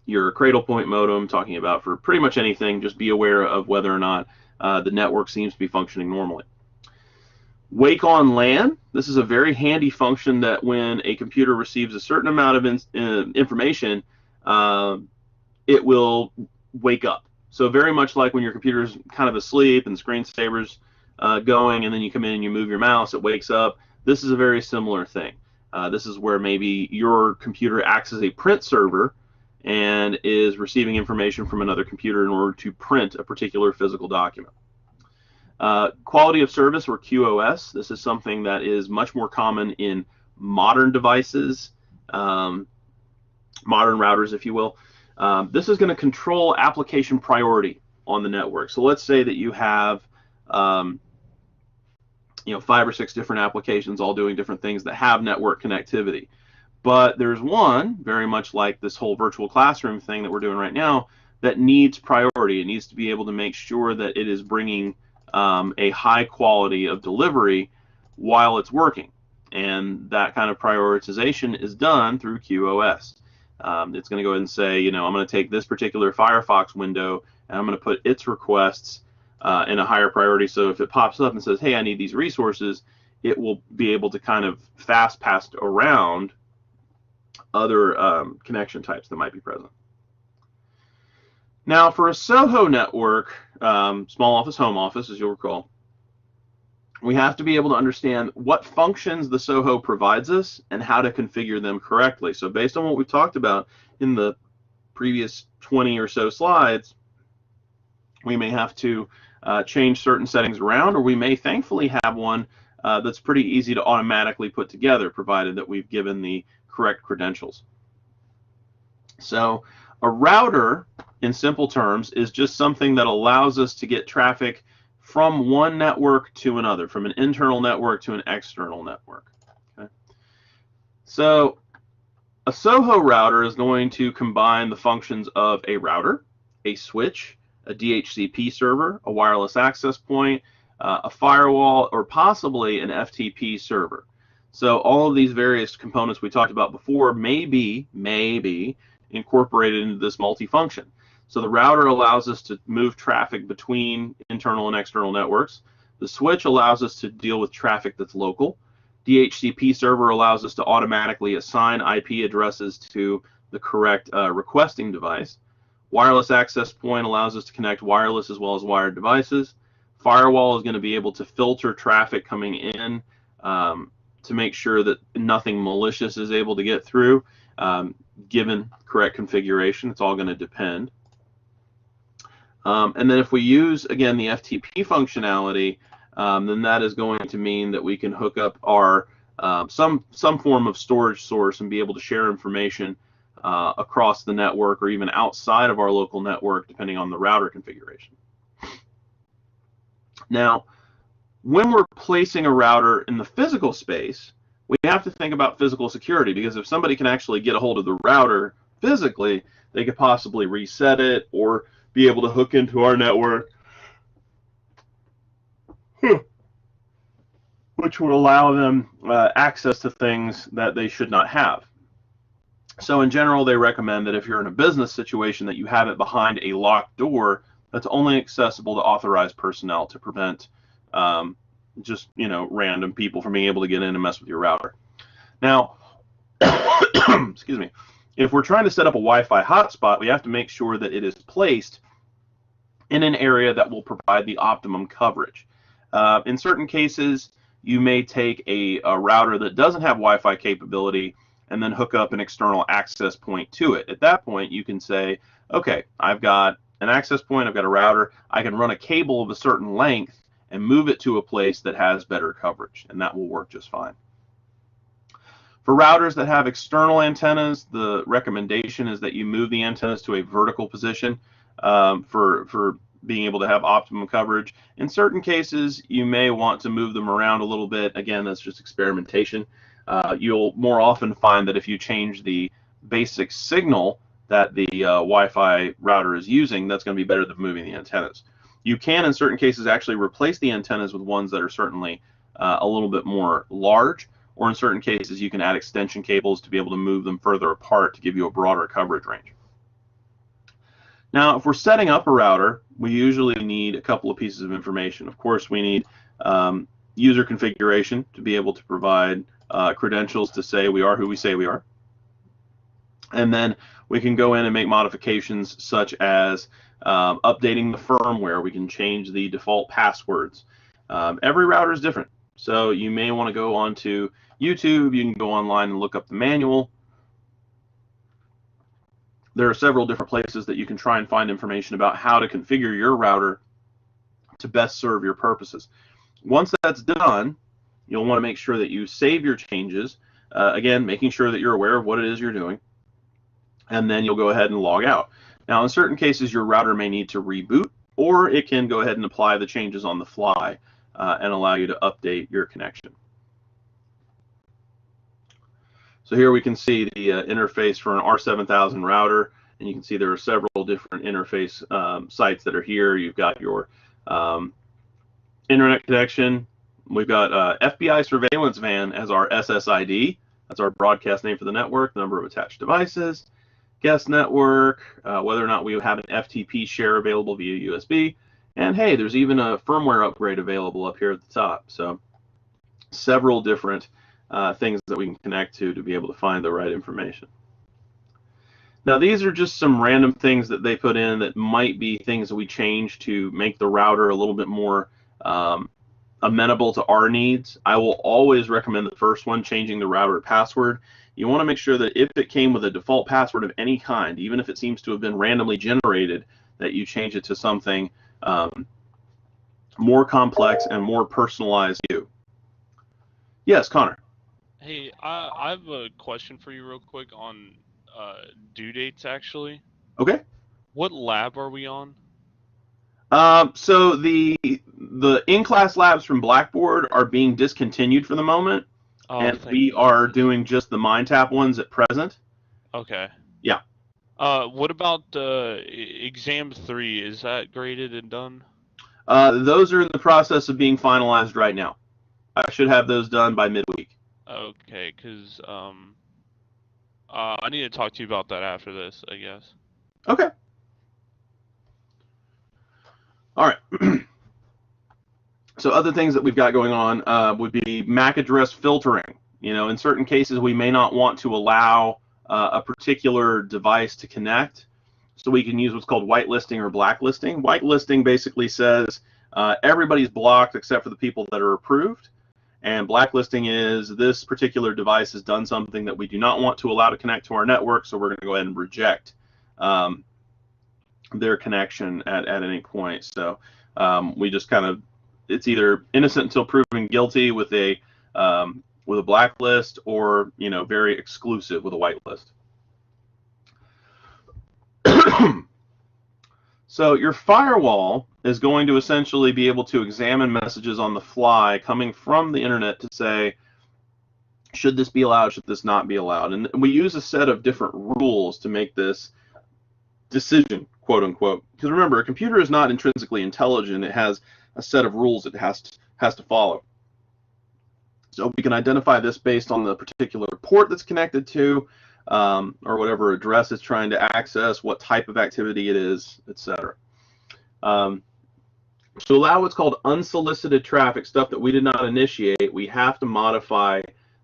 your cradle point modem, talking about for pretty much anything. Just be aware of whether or not the network seems to be functioning normally. Wake on LAN. This is a very handy function that when a computer receives a certain amount of information, it will wake up. So very much like when your computer's kind of asleep and the screensaver's going, and then you come in and you move your mouse, it wakes up. This is a very similar thing. This is where maybe your computer acts as a print server and is receiving information from another computer in order to print a particular physical document. Quality of service, or QoS. This is something that is much more common in modern devices, modern routers, if you will. This is going to control application priority on the network. So let's say that you have 5 or 6 different applications all doing different things that have network connectivity. But there's one, very much like this whole virtual classroom thing that we're doing right now, that needs priority. It needs to be able to make sure that it is bringing a high quality of delivery while it's working. And that kind of prioritization is done through QoS. It's going to go ahead and say, I'm going to take this particular Firefox window and I'm going to put its requests in a higher priority. So if it pops up and says, hey, I need these resources, it will be able to kind of fast pass around other connection types that might be present. Now, for a SOHO network, small office, home office, as you'll recall, we have to be able to understand what functions the SOHO provides us and how to configure them correctly. So based on what we've talked about in the previous 20 or so slides, we may have to change certain settings around, or we may thankfully have one that's pretty easy to automatically put together, provided that we've given the correct credentials. So a router, in simple terms, is just something that allows us to get traffic from one network to another, from an internal network to an external network. Okay? So a SOHO router is going to combine the functions of a router, a switch, a DHCP server, a wireless access point, a firewall, or possibly an FTP server. So all of these various components we talked about before may be incorporated into this multifunction. So the router allows us to move traffic between internal and external networks. The switch allows us to deal with traffic that's local. DHCP server allows us to automatically assign IP addresses to the correct requesting device. Wireless access point allows us to connect wireless as well as wired devices. Firewall is going to be able to filter traffic coming in to make sure that nothing malicious is able to get through, given correct configuration. It's all going to depend. And then if we use, again, the FTP functionality, then that is going to mean that we can hook up our some form of storage source and be able to share information across the network or even outside of our local network, depending on the router configuration. Now, when we're placing a router in the physical space, we have to think about physical security, because if somebody can actually get a hold of the router physically, they could possibly reset it or be able to hook into our network, which would allow them access to things that they should not have. So in general, they recommend that if you're in a business situation, that you have it behind a locked door that's only accessible to authorized personnel to prevent just random people from being able to get in and mess with your router. Now, excuse me, if we're trying to set up a Wi-Fi hotspot, we have to make sure that it is placed in an area that will provide the optimum coverage. In certain cases, you may take a router that doesn't have Wi-Fi capability and then hook up an external access point to it. At that point, you can say, okay, I've got an access point, I've got a router, I can run a cable of a certain length and move it to a place that has better coverage, and that will work just fine. For routers that have external antennas, the recommendation is that you move the antennas to a vertical position for being able to have optimum coverage. In certain cases, you may want to move them around a little bit. Again, that's just experimentation. You'll more often find that if you change the basic signal that the Wi-Fi router is using, that's going to be better than moving the antennas. You can, in certain cases, actually replace the antennas with ones that are certainly a little bit more large, or in certain cases, you can add extension cables to be able to move them further apart to give you a broader coverage range. Now, if we're setting up a router, we usually need a couple of pieces of information. Of course, we need user configuration to be able to provide credentials to say we are who we say we are. And then we can go in and make modifications such as updating the firmware. We can change the default passwords. Every router is different. So you may want to go onto YouTube. You can go online and look up the manual. There are several different places that you can try and find information about how to configure your router to best serve your purposes. Once that's done, you'll want to make sure that you save your changes, again, making sure that you're aware of what it is you're doing, and then you'll go ahead and log out. Now, in certain cases, your router may need to reboot, or it can go ahead and apply the changes on the fly and allow you to update your connection. So here we can see the interface for an R7000 router, and you can see there are several different interface sites that are here. You've got your internet connection. We've got FBI surveillance van as our SSID. That's our broadcast name for the network, the number of attached devices, guest network, whether or not we have an FTP share available via USB, and hey, there's even a firmware upgrade available up here at the top. So several different things that we can connect to be able to find the right information. Now, these are just some random things that they put in that might be things that we change to make the router a little bit more amenable to our needs, I will always recommend the first one, changing the router password. You want to make sure that if it came with a default password of any kind, even if it seems to have been randomly generated, that you change it to something more complex and more personalized to you. Yes, Connor. Hey, I have a question for you real quick on due dates, actually. Okay. What lab are we on? So the in-class labs from Blackboard are being discontinued for the moment, Oh, and thank we are goodness. doing just the MindTap ones at present. Okay. Yeah. What about exam 3? Is that graded and done? Those are in the process of being finalized right now. I should have those done by midweek. Okay, 'cause I need to talk to you about that after this, I guess. Okay. All right. So other things that we've got going on would be MAC address filtering. In certain cases, we may not want to allow a particular device to connect, so we can use what's called whitelisting or blacklisting. Whitelisting basically says everybody's blocked except for the people that are approved, and blacklisting is this particular device has done something that we do not want to allow to connect to our network, so we're going to go ahead and reject their connection at any point. So we just kind of, it's either innocent until proven guilty with a blacklist, or very exclusive with a whitelist. So your firewall is going to essentially be able to examine messages on the fly coming from the internet to say, should this be allowed, should this not be allowed? And we use a set of different rules to make this decision, quote unquote. Because remember, a computer is not intrinsically intelligent. It has a set of rules it has to follow. So we can identify this based on the particular port that's connected to, or whatever address it's trying to access, what type of activity it is, etc. To allow what's called unsolicited traffic, stuff that we did not initiate, we have to modify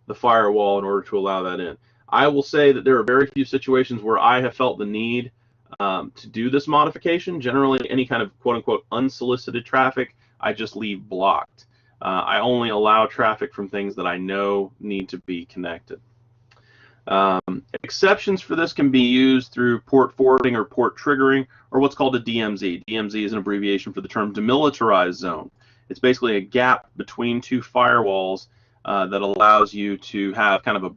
the firewall in order to allow that in. I will say that there are very few situations where I have felt the need to do this modification. Generally, any kind of quote-unquote unsolicited traffic, I just leave blocked. I only allow traffic from things that I know need to be connected. Exceptions for this can be used through port forwarding or port triggering, or what's called a DMZ. DMZ is an abbreviation for the term demilitarized zone. It's basically a gap between two firewalls that allows you to have kind of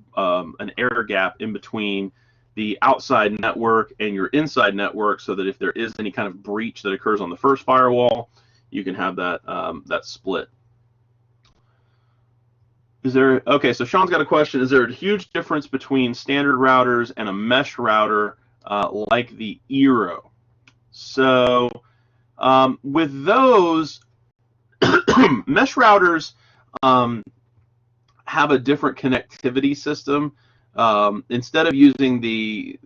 an air gap in between the outside network and your inside network, so that if there is any kind of breach that occurs on the first firewall, you can have that that split. Okay, so Sean's got a question. Is there a huge difference between standard routers and a mesh router like the Eero? So with those, mesh routers have a different connectivity system. Instead of using the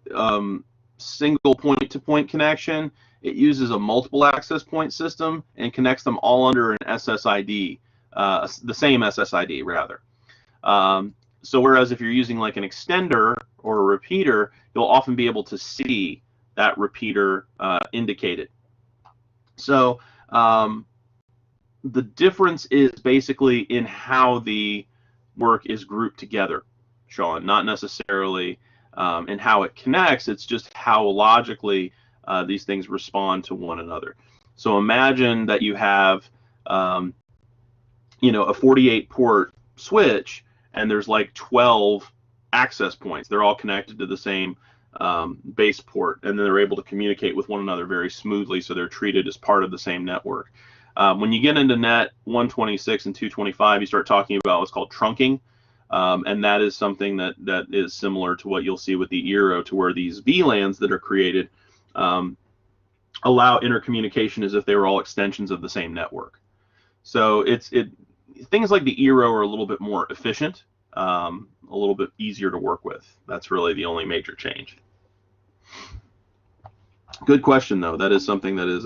single point-to-point connection, it uses a multiple access point system and connects them all under an SSID. The same SSID, rather. So whereas if you're using like an extender or a repeater, you'll often be able to see that repeater indicated. So the difference is basically in how the work is grouped together, Sean, not necessarily in how it connects. It's just how logically these things respond to one another. So imagine that you have a 48 port switch, and there's like 12 access points. They're all connected to the same base port, and then they're able to communicate with one another very smoothly, so they're treated as part of the same network. When you get into net 126 and 225, you start talking about what's called trunking, and that is something that is similar to what you'll see with the Eero, to where these VLANs that are created allow intercommunication as if they were all extensions of the same network. So things like the Eero are a little bit more efficient, a little bit easier to work with. That's really the only major change. Good question, though. That is something that is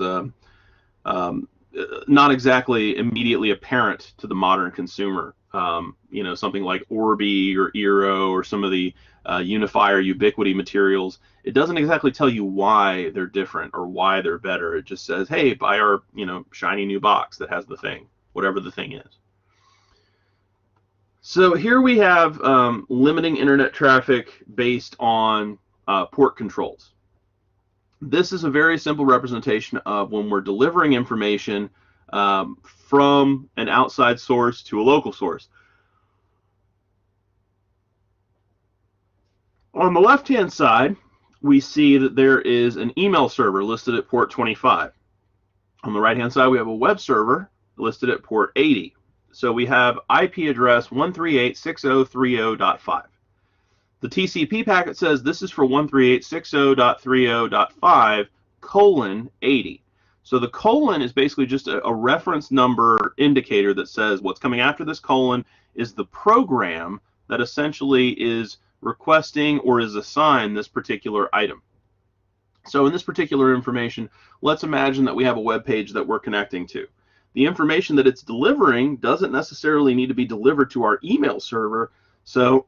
not exactly immediately apparent to the modern consumer. Something like Orbi or Eero or some of the Unifier Ubiquity materials, it doesn't exactly tell you why they're different or why they're better. It just says, hey, buy our shiny new box that has the thing. whatever the thing is. So here we have limiting internet traffic based on port controls. This is a very simple representation of when we're delivering information from an outside source to a local source. On the left-hand side, we see that there is an email server listed at port 25. On the right-hand side, we have a web server listed at port 80. So we have IP address 138.6030.5. The TCP packet says this is for 138.60.30.5:80. So the colon is basically just a reference number indicator that says what's coming after this colon is the program that essentially is requesting or is assigned this particular item. So in this particular information, let's imagine that we have a web page that we're connecting to. The information that it's delivering doesn't necessarily need to be delivered to our email server. So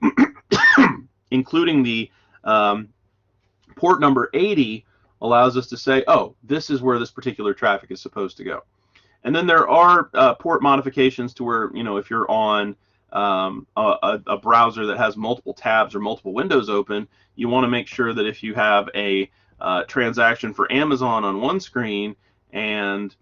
including the port number 80 allows us to say, oh, this is where this particular traffic is supposed to go. And then there are port modifications to where, you know, if you're on a browser that has multiple tabs or multiple windows open, you want to make sure that if you have a transaction for Amazon on one screen and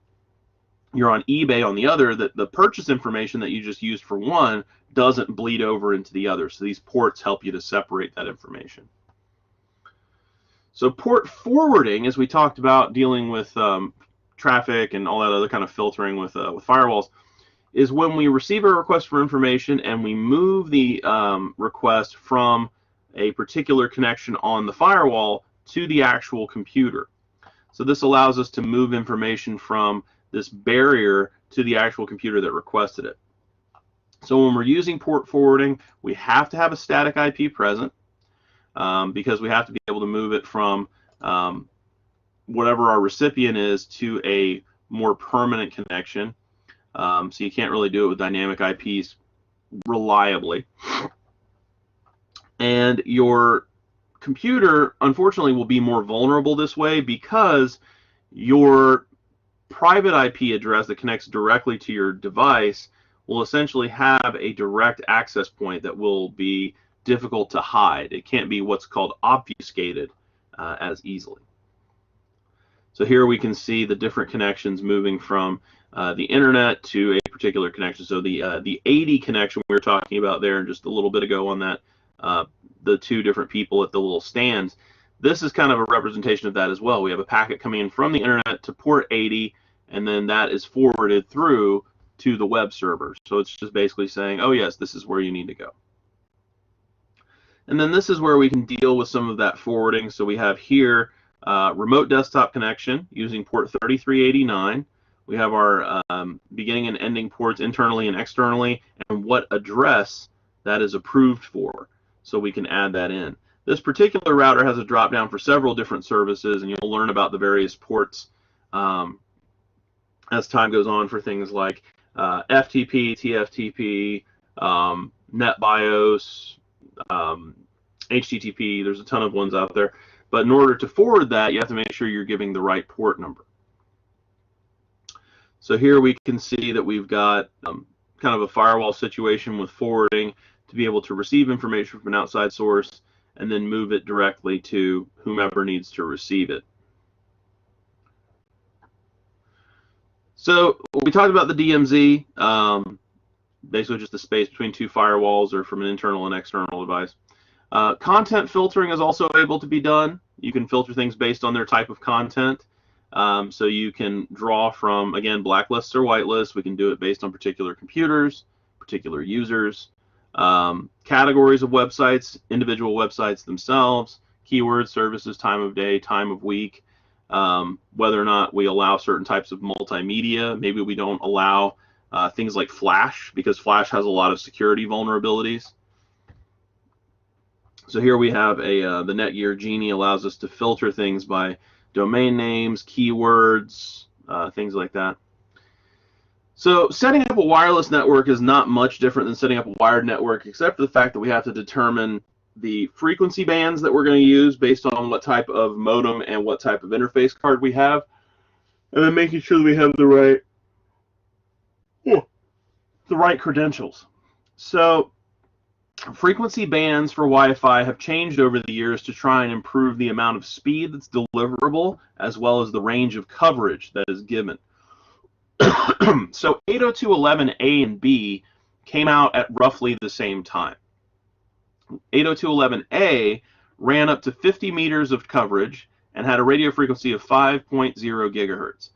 you're on eBay on the other, that the purchase information that you just used for one doesn't bleed over into the other. So these ports help you to separate that information. So port forwarding, as we talked about dealing with traffic and all that other kind of filtering with firewalls, is when we receive a request for information and we move the request from a particular connection on the firewall to the actual computer. So this allows us to move information from this barrier to the actual computer that requested it. So when we're using port forwarding, we have to have a static IP present because we have to be able to move it from whatever our recipient is to a more permanent connection. So you can't really do it with dynamic IPs reliably. And your computer, unfortunately, will be more vulnerable this way because your private IP address that connects directly to your device will essentially have a direct access point that will be difficult to hide. It can't be what's called obfuscated as easily. So here we can see the different connections moving from the internet to a particular connection. So the 80 connection we were talking about there just a little bit ago on that, the two different people at the little stands, this is kind of a representation of that as well. We have a packet coming in from the internet to port 80, and then that is forwarded through to the web server. So it's just basically saying, oh yes, this is where you need to go. And then this is where we can deal with some of that forwarding. So we have here remote desktop connection using port 3389. We have our beginning and ending ports internally and externally, and what address that is approved for. So we can add that in. This particular router has a drop down for several different services, and you'll learn about the various ports as time goes on for things like FTP, TFTP, NetBIOS, HTTP. There's a ton of ones out there. But in order to forward that, you have to make sure you're giving the right port number. So here we can see that we've got kind of a firewall situation with forwarding to be able to receive information from an outside source and then move it directly to whomever needs to receive it. So we talked about the DMZ, basically just the space between two firewalls or from an internal and external device. Content filtering is also able to be done. You can filter things based on their type of content. So you can draw from, again, blacklists or whitelists. We can do it based on particular computers, particular users, categories of websites, individual websites themselves, keywords, services, time of day, time of week, whether or not we allow certain types of multimedia. Maybe we don't allow things like Flash because Flash has a lot of security vulnerabilities. So here we have the Netgear Genie allows us to filter things by domain names, keywords, things like that. So setting up a wireless network is not much different than setting up a wired network, except for the fact that we have to determine the frequency bands that we're going to use based on what type of modem and what type of interface card we have, and then making sure that we have the right the right credentials. So frequency bands for Wi-Fi have changed over the years to try and improve the amount of speed that's deliverable as well as the range of coverage that is given. So 802.11a and B came out at roughly the same time. 802.11a ran up to 50 meters of coverage and had a radio frequency of 5.0 gigahertz.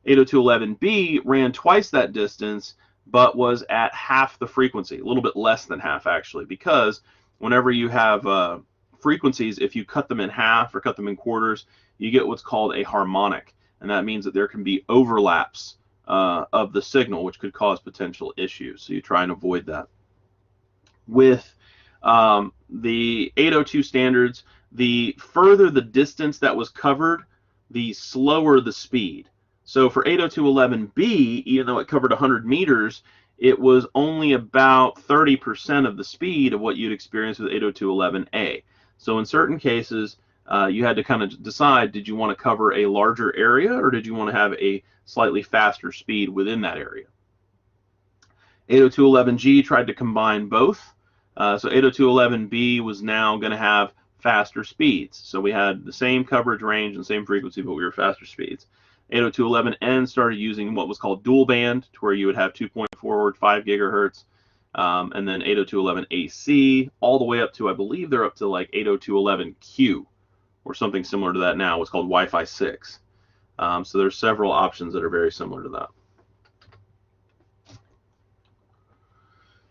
802.11b ran twice that distance but was at half the frequency, a little bit less than half actually, because whenever you have frequencies, if you cut them in half or cut them in quarters, you get what's called a harmonic, and that means that there can be overlaps of the signal, which could cause potential issues. So you try and avoid that. With the 802 standards, the further the distance that was covered, the slower the speed. So for 802.11b, even though it covered 100 meters, it was only about 30% of the speed of what you'd experience with 802.11a. So in certain cases, you had to kind of decide, did you want to cover a larger area or did you want to have a slightly faster speed within that area? 802.11g tried to combine both. So 802.11b was now going to have faster speeds. So we had the same coverage range and same frequency, but we were faster speeds. 802.11n started using what was called dual band, to where you would have 2.4 5 gigahertz, and then 802.11ac all the way up to, I believe they're up to like 802.11q or something similar to that now. It's called Wi-Fi 6. So there's several options that are very similar to that.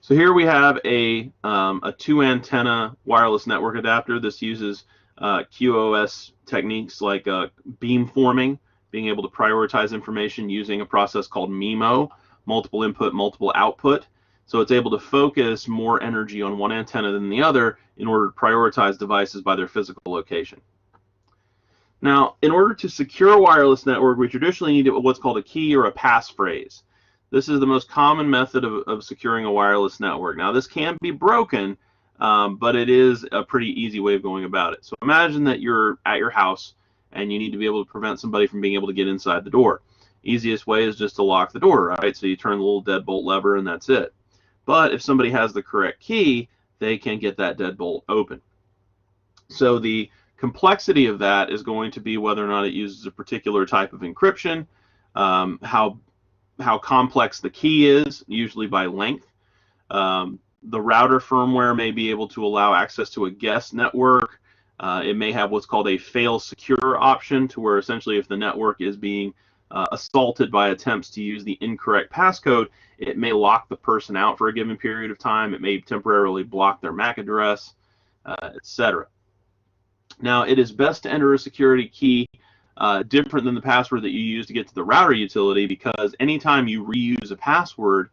So here we have a 2-antenna wireless network adapter. This uses QoS techniques like beamforming, being able to prioritize information using a process called MIMO, multiple input, multiple output. So it's able to focus more energy on one antenna than the other in order to prioritize devices by their physical location. Now, in order to secure a wireless network, we traditionally need what's called a key or a passphrase. This is the most common method of securing a wireless network. Now, this can be broken, but it is a pretty easy way of going about it. So imagine that you're at your house and you need to be able to prevent somebody from being able to get inside the door. Easiest way is just to lock the door, right? So you turn the little deadbolt lever and that's it. But if somebody has the correct key, they can get that deadbolt open. So the complexity of that is going to be whether or not it uses a particular type of encryption, how complex the key is, usually by length. The router firmware may be able to allow access to a guest network. It may have what's called a fail secure option, to where essentially if the network is being assaulted by attempts to use the incorrect passcode, it may lock the person out for a given period of time. It may temporarily block their MAC address, etc. Now, it is best to enter a security key different than the password that you use to get to the router utility, because anytime you reuse a password,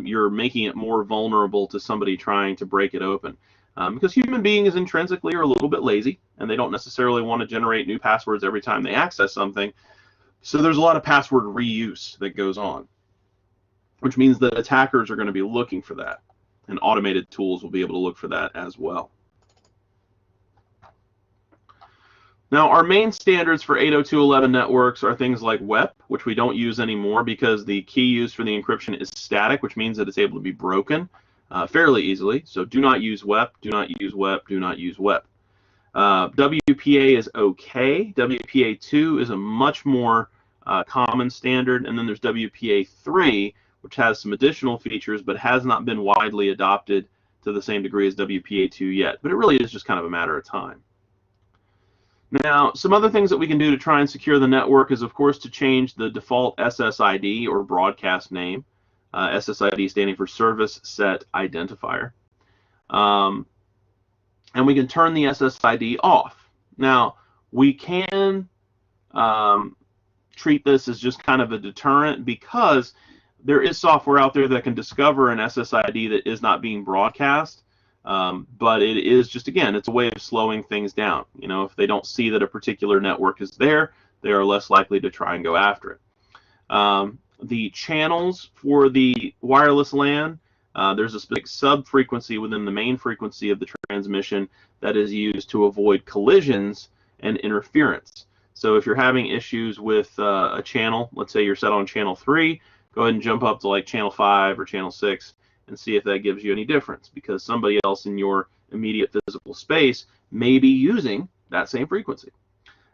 you're making it more vulnerable to somebody trying to break it open. Because human beings intrinsically are a little bit lazy, and they don't necessarily want to generate new passwords every time they access something. So there's a lot of password reuse that goes on, which means that attackers are going to be looking for that, and automated tools will be able to look for that as well. Now, our main standards for 802.11 networks are things like WEP, which we don't use anymore because the key used for the encryption is static, which means that it's able to be broken fairly easily. So do not use WEP, do not use WEP, do not use WEP. WPA is okay. WPA2 is a much more common standard, and then there's WPA3, which has some additional features but has not been widely adopted to the same degree as WPA2 yet. But it really is just kind of a matter of time. Now, some other things that we can do to try and secure the network is, of course, to change the default SSID or broadcast name, SSID standing for Service Set Identifier. And we can turn the SSID off. Now, we can treat this as just kind of a deterrent, because there is software out there that can discover an SSID that is not being broadcast. But it is just, again, it's a way of slowing things down. You know, if they don't see that a particular network is there, they are less likely to try and go after it. The channels for the wireless LAN, there's a specific sub-frequency within the main frequency of the transmission that is used to avoid collisions and interference. So if you're having issues with a channel, let's say you're set on channel 3, go ahead and jump up to like channel 5 or channel 6 and see if that gives you any difference, because somebody else in your immediate physical space may be using that same frequency.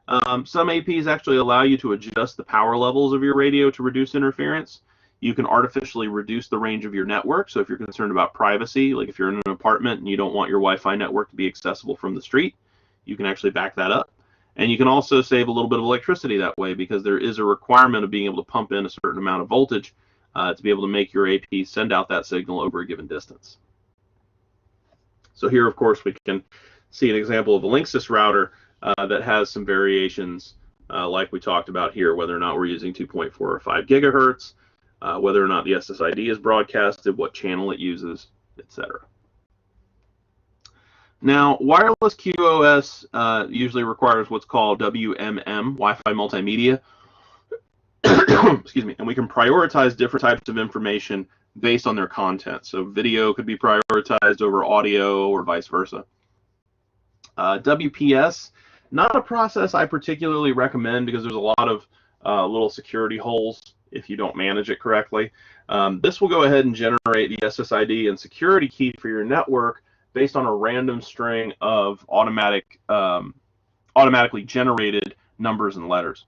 Some APs actually allow you to adjust the power levels of your radio to reduce interference. You can artificially reduce the range of your network. So if you're concerned about privacy, like if you're in an apartment and you don't want your Wi-Fi network to be accessible from the street, you can actually back that up. And you can also save a little bit of electricity that way, because there is a requirement of being able to pump in a certain amount of voltage to be able to make your AP send out that signal over a given distance. So here, of course, we can see an example of a Linksys router that has some variations like we talked about here, whether or not we're using 2.4 or 5 gigahertz, whether or not the SSID is broadcasted, what channel it uses, etc. Now, wireless QoS usually requires what's called WMM, Wi-Fi multimedia. Excuse me. And we can prioritize different types of information based on their content. So video could be prioritized over audio or vice versa. WPS, not a process I particularly recommend, because there's a lot of little security holes if you don't manage it correctly. This will go ahead and generate the SSID and security key for your network based on a random string of automatically generated numbers and letters.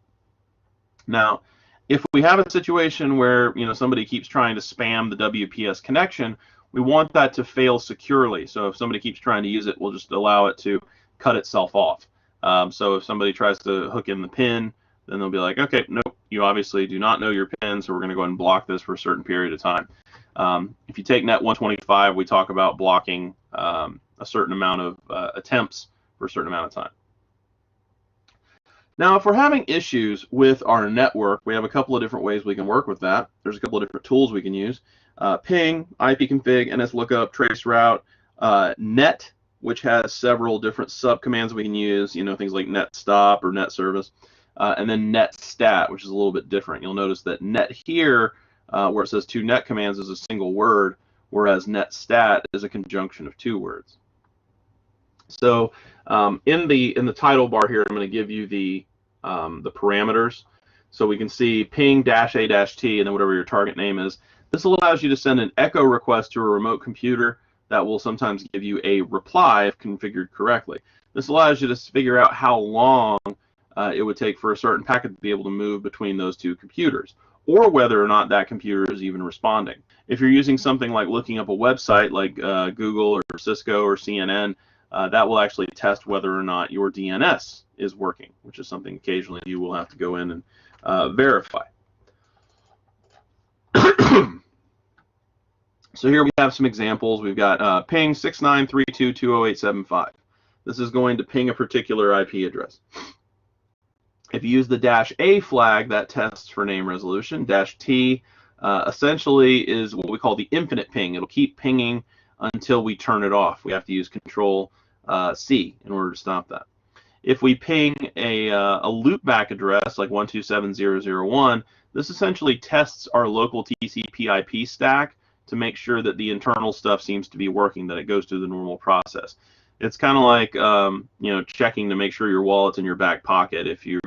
Now, if we have a situation where somebody keeps trying to spam the WPS connection, we want that to fail securely. So if somebody keeps trying to use it, we'll just allow it to cut itself off. So if somebody tries to hook in the pin, then they'll be like, okay, nope, you obviously do not know your pin, so we're going to go ahead and block this for a certain period of time. If you take net 125, we talk about blocking a certain amount of attempts for a certain amount of time. Now, if we're having issues with our network, we have a couple of different ways we can work with that. There's a couple of different tools we can use. Ping, ipconfig, nslookup, traceroute, net, which has several different subcommands we can use, things like net stop or net service, and then net stat, which is a little bit different. You'll notice that net here, where it says 2 net commands, is a single word, whereas net stat is a conjunction of 2 words. So in the title bar here, I'm going to give you the parameters. So we can see ping -a-t and then whatever your target name is. This allows you to send an echo request to a remote computer that will sometimes give you a reply if configured correctly. This allows you to figure out how long it would take for a certain packet to be able to move between those 2 computers, or whether or not that computer is even responding. If you're using something like looking up a website like Google or Cisco or CNN, that will actually test whether or not your DNS is working, which is something occasionally you will have to go in and verify. So here we have some examples. We've got ping 6932.208.75. This is going to ping a particular IP address. If you use the -A flag, that tests for name resolution. -T essentially is what we call the infinite ping. It'll keep pinging until we turn it off. We have to use Control C in order to stop that. If we ping a loopback address like 127.0.0.1, this essentially tests our local TCP/IP stack to make sure that the internal stuff seems to be working, that it goes through the normal process. It's kind of like checking to make sure your wallet's in your back pocket. If you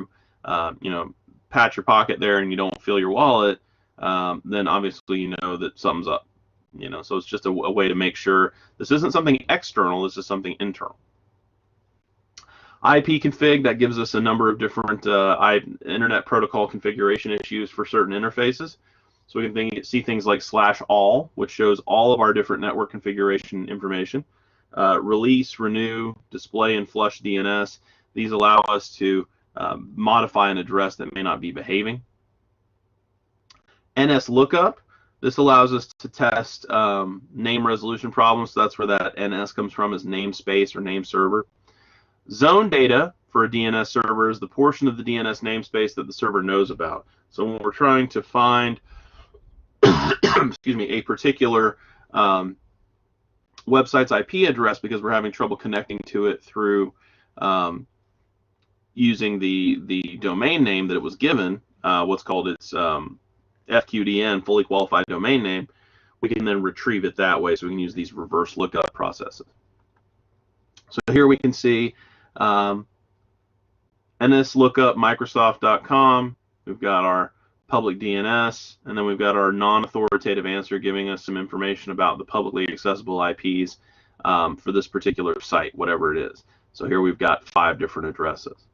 pat your pocket there and you don't feel your wallet, then obviously you know that something's up. So it's just a way to make sure this isn't something external, this is something internal. ipconfig, that gives us a number of different internet protocol configuration issues for certain interfaces. So we can see things like /all, which shows all of our different network configuration information. Release, renew, display, and flush DNS. These allow us to modify an address that may not be behaving. nslookup, this allows us to test name resolution problems. So that's where that NS comes from, is namespace or name server. Zone data for a DNS server is the portion of the DNS namespace that the server knows about. So when we're trying to find excuse me, a particular website's IP address because we're having trouble connecting to it through using the domain name that it was given, what's called its FQDN, fully qualified domain name, we can then retrieve it that way. So we can use these reverse lookup processes. So here we can see nslookup Microsoft.com. We've got our public DNS, and then we've got our non-authoritative answer giving us some information about the publicly accessible IPs for this particular site, whatever it is. So here we've got 5 different addresses.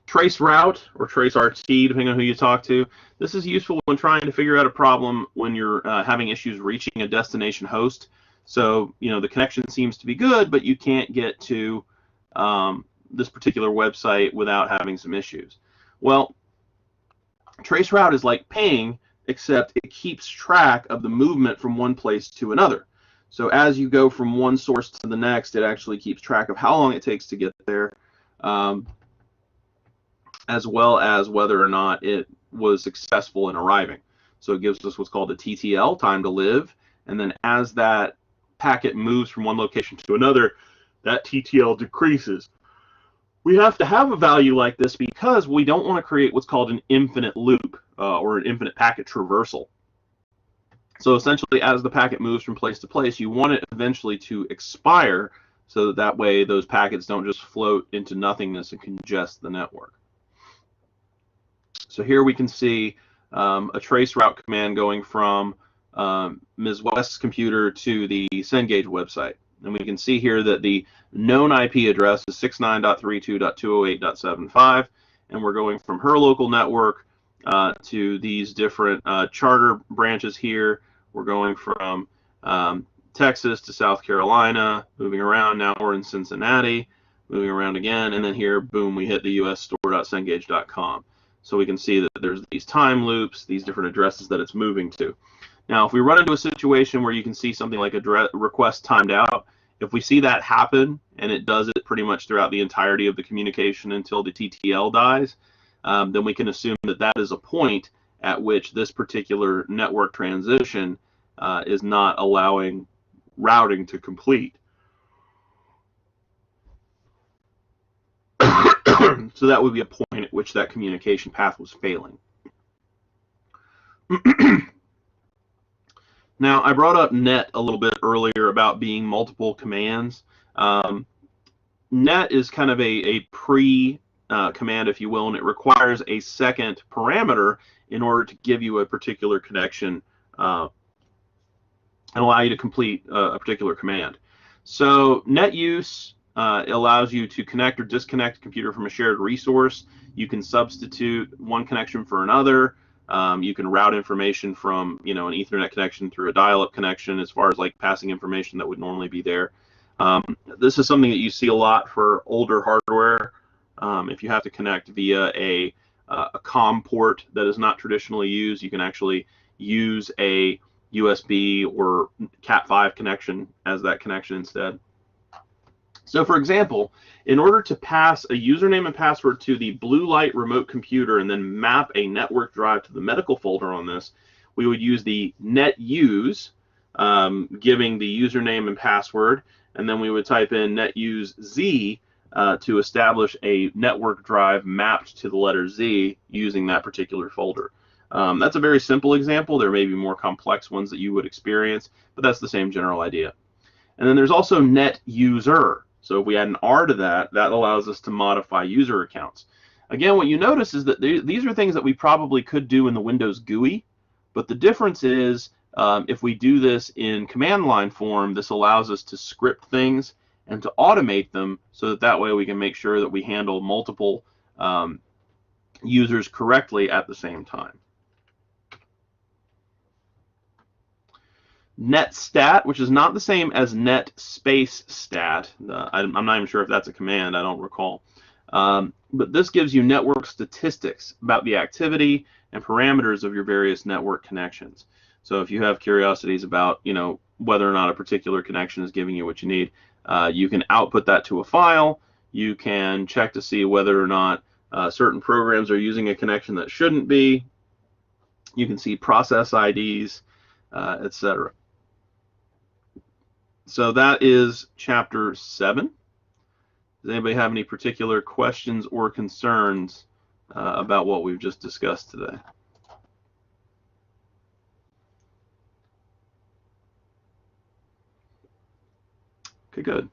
Trace route or trace RT, depending on who you talk to. This is useful when trying to figure out a problem when you're having issues reaching a destination host. So, the connection seems to be good, but you can't get to this particular website without having some issues. Well, traceroute is like ping, except it keeps track of the movement from one place to another. So as you go from one source to the next, it actually keeps track of how long it takes to get there, as well as whether or not it was successful in arriving. So it gives us what's called a TTL, time to live, and then as that packet moves from one location to another, that TTL decreases. We have to have a value like this because we don't want to create what's called an infinite loop or an infinite packet traversal. So essentially, as the packet moves from place to place, you want it eventually to expire so that way those packets don't just float into nothingness and congest the network. So here we can see a trace route command going from Ms. West's computer to the Cengage website. And we can see here that the known IP address is 69.32.208.75, and we're going from her local network to these different charter branches here. We're going from Texas to South Carolina, moving around. Now we're in Cincinnati, moving around again, and then here, boom, we hit the usstore.cengage.com. So we can see that there's these time loops, these different addresses that it's moving to. Now, if we run into a situation where you can see something like a request timed out, if we see that happen, and it does it pretty much throughout the entirety of the communication until the TTL dies, then we can assume that that is a point at which this particular network transition is not allowing routing to complete. So that would be a point at which that communication path was failing. Now, I brought up net a little bit earlier about being multiple commands. Net is kind of a pre-command, if you will, and it requires a second parameter in order to give you a particular connection and allow you to complete a particular command. So net use allows you to connect or disconnect a computer from a shared resource. You can substitute one connection for another. You can route information from, an Ethernet connection through a dial-up connection as far as like passing information that would normally be there. This is something that you see a lot for older hardware. If you have to connect via a COM port that is not traditionally used, you can actually use a USB or Cat5 connection as that connection instead. So for example, in order to pass a username and password to the blue light remote computer and then map a network drive to the medical folder on this, we would use the net use, giving the username and password, and then we would type in net use Z to establish a network drive mapped to the letter Z using that particular folder. That's a very simple example. There may be more complex ones that you would experience, but that's the same general idea. And then there's also net user. So if we add an R to that, that allows us to modify user accounts. Again, what you notice is that these are things that we probably could do in the Windows GUI, but the difference is if we do this in command line form, this allows us to script things and to automate them so that way we can make sure that we handle multiple users correctly at the same time. Net stat, which is not the same as net space stat. I'm not even sure if that's a command, I don't recall. But this gives you network statistics about the activity and parameters of your various network connections. So if you have curiosities about, whether or not a particular connection is giving you what you need, you can output that to a file. You can check to see whether or not certain programs are using a connection that shouldn't be. You can see process IDs, etc. So that is chapter 7. Does anybody have any particular questions or concerns about what we've just discussed today? Okay, good.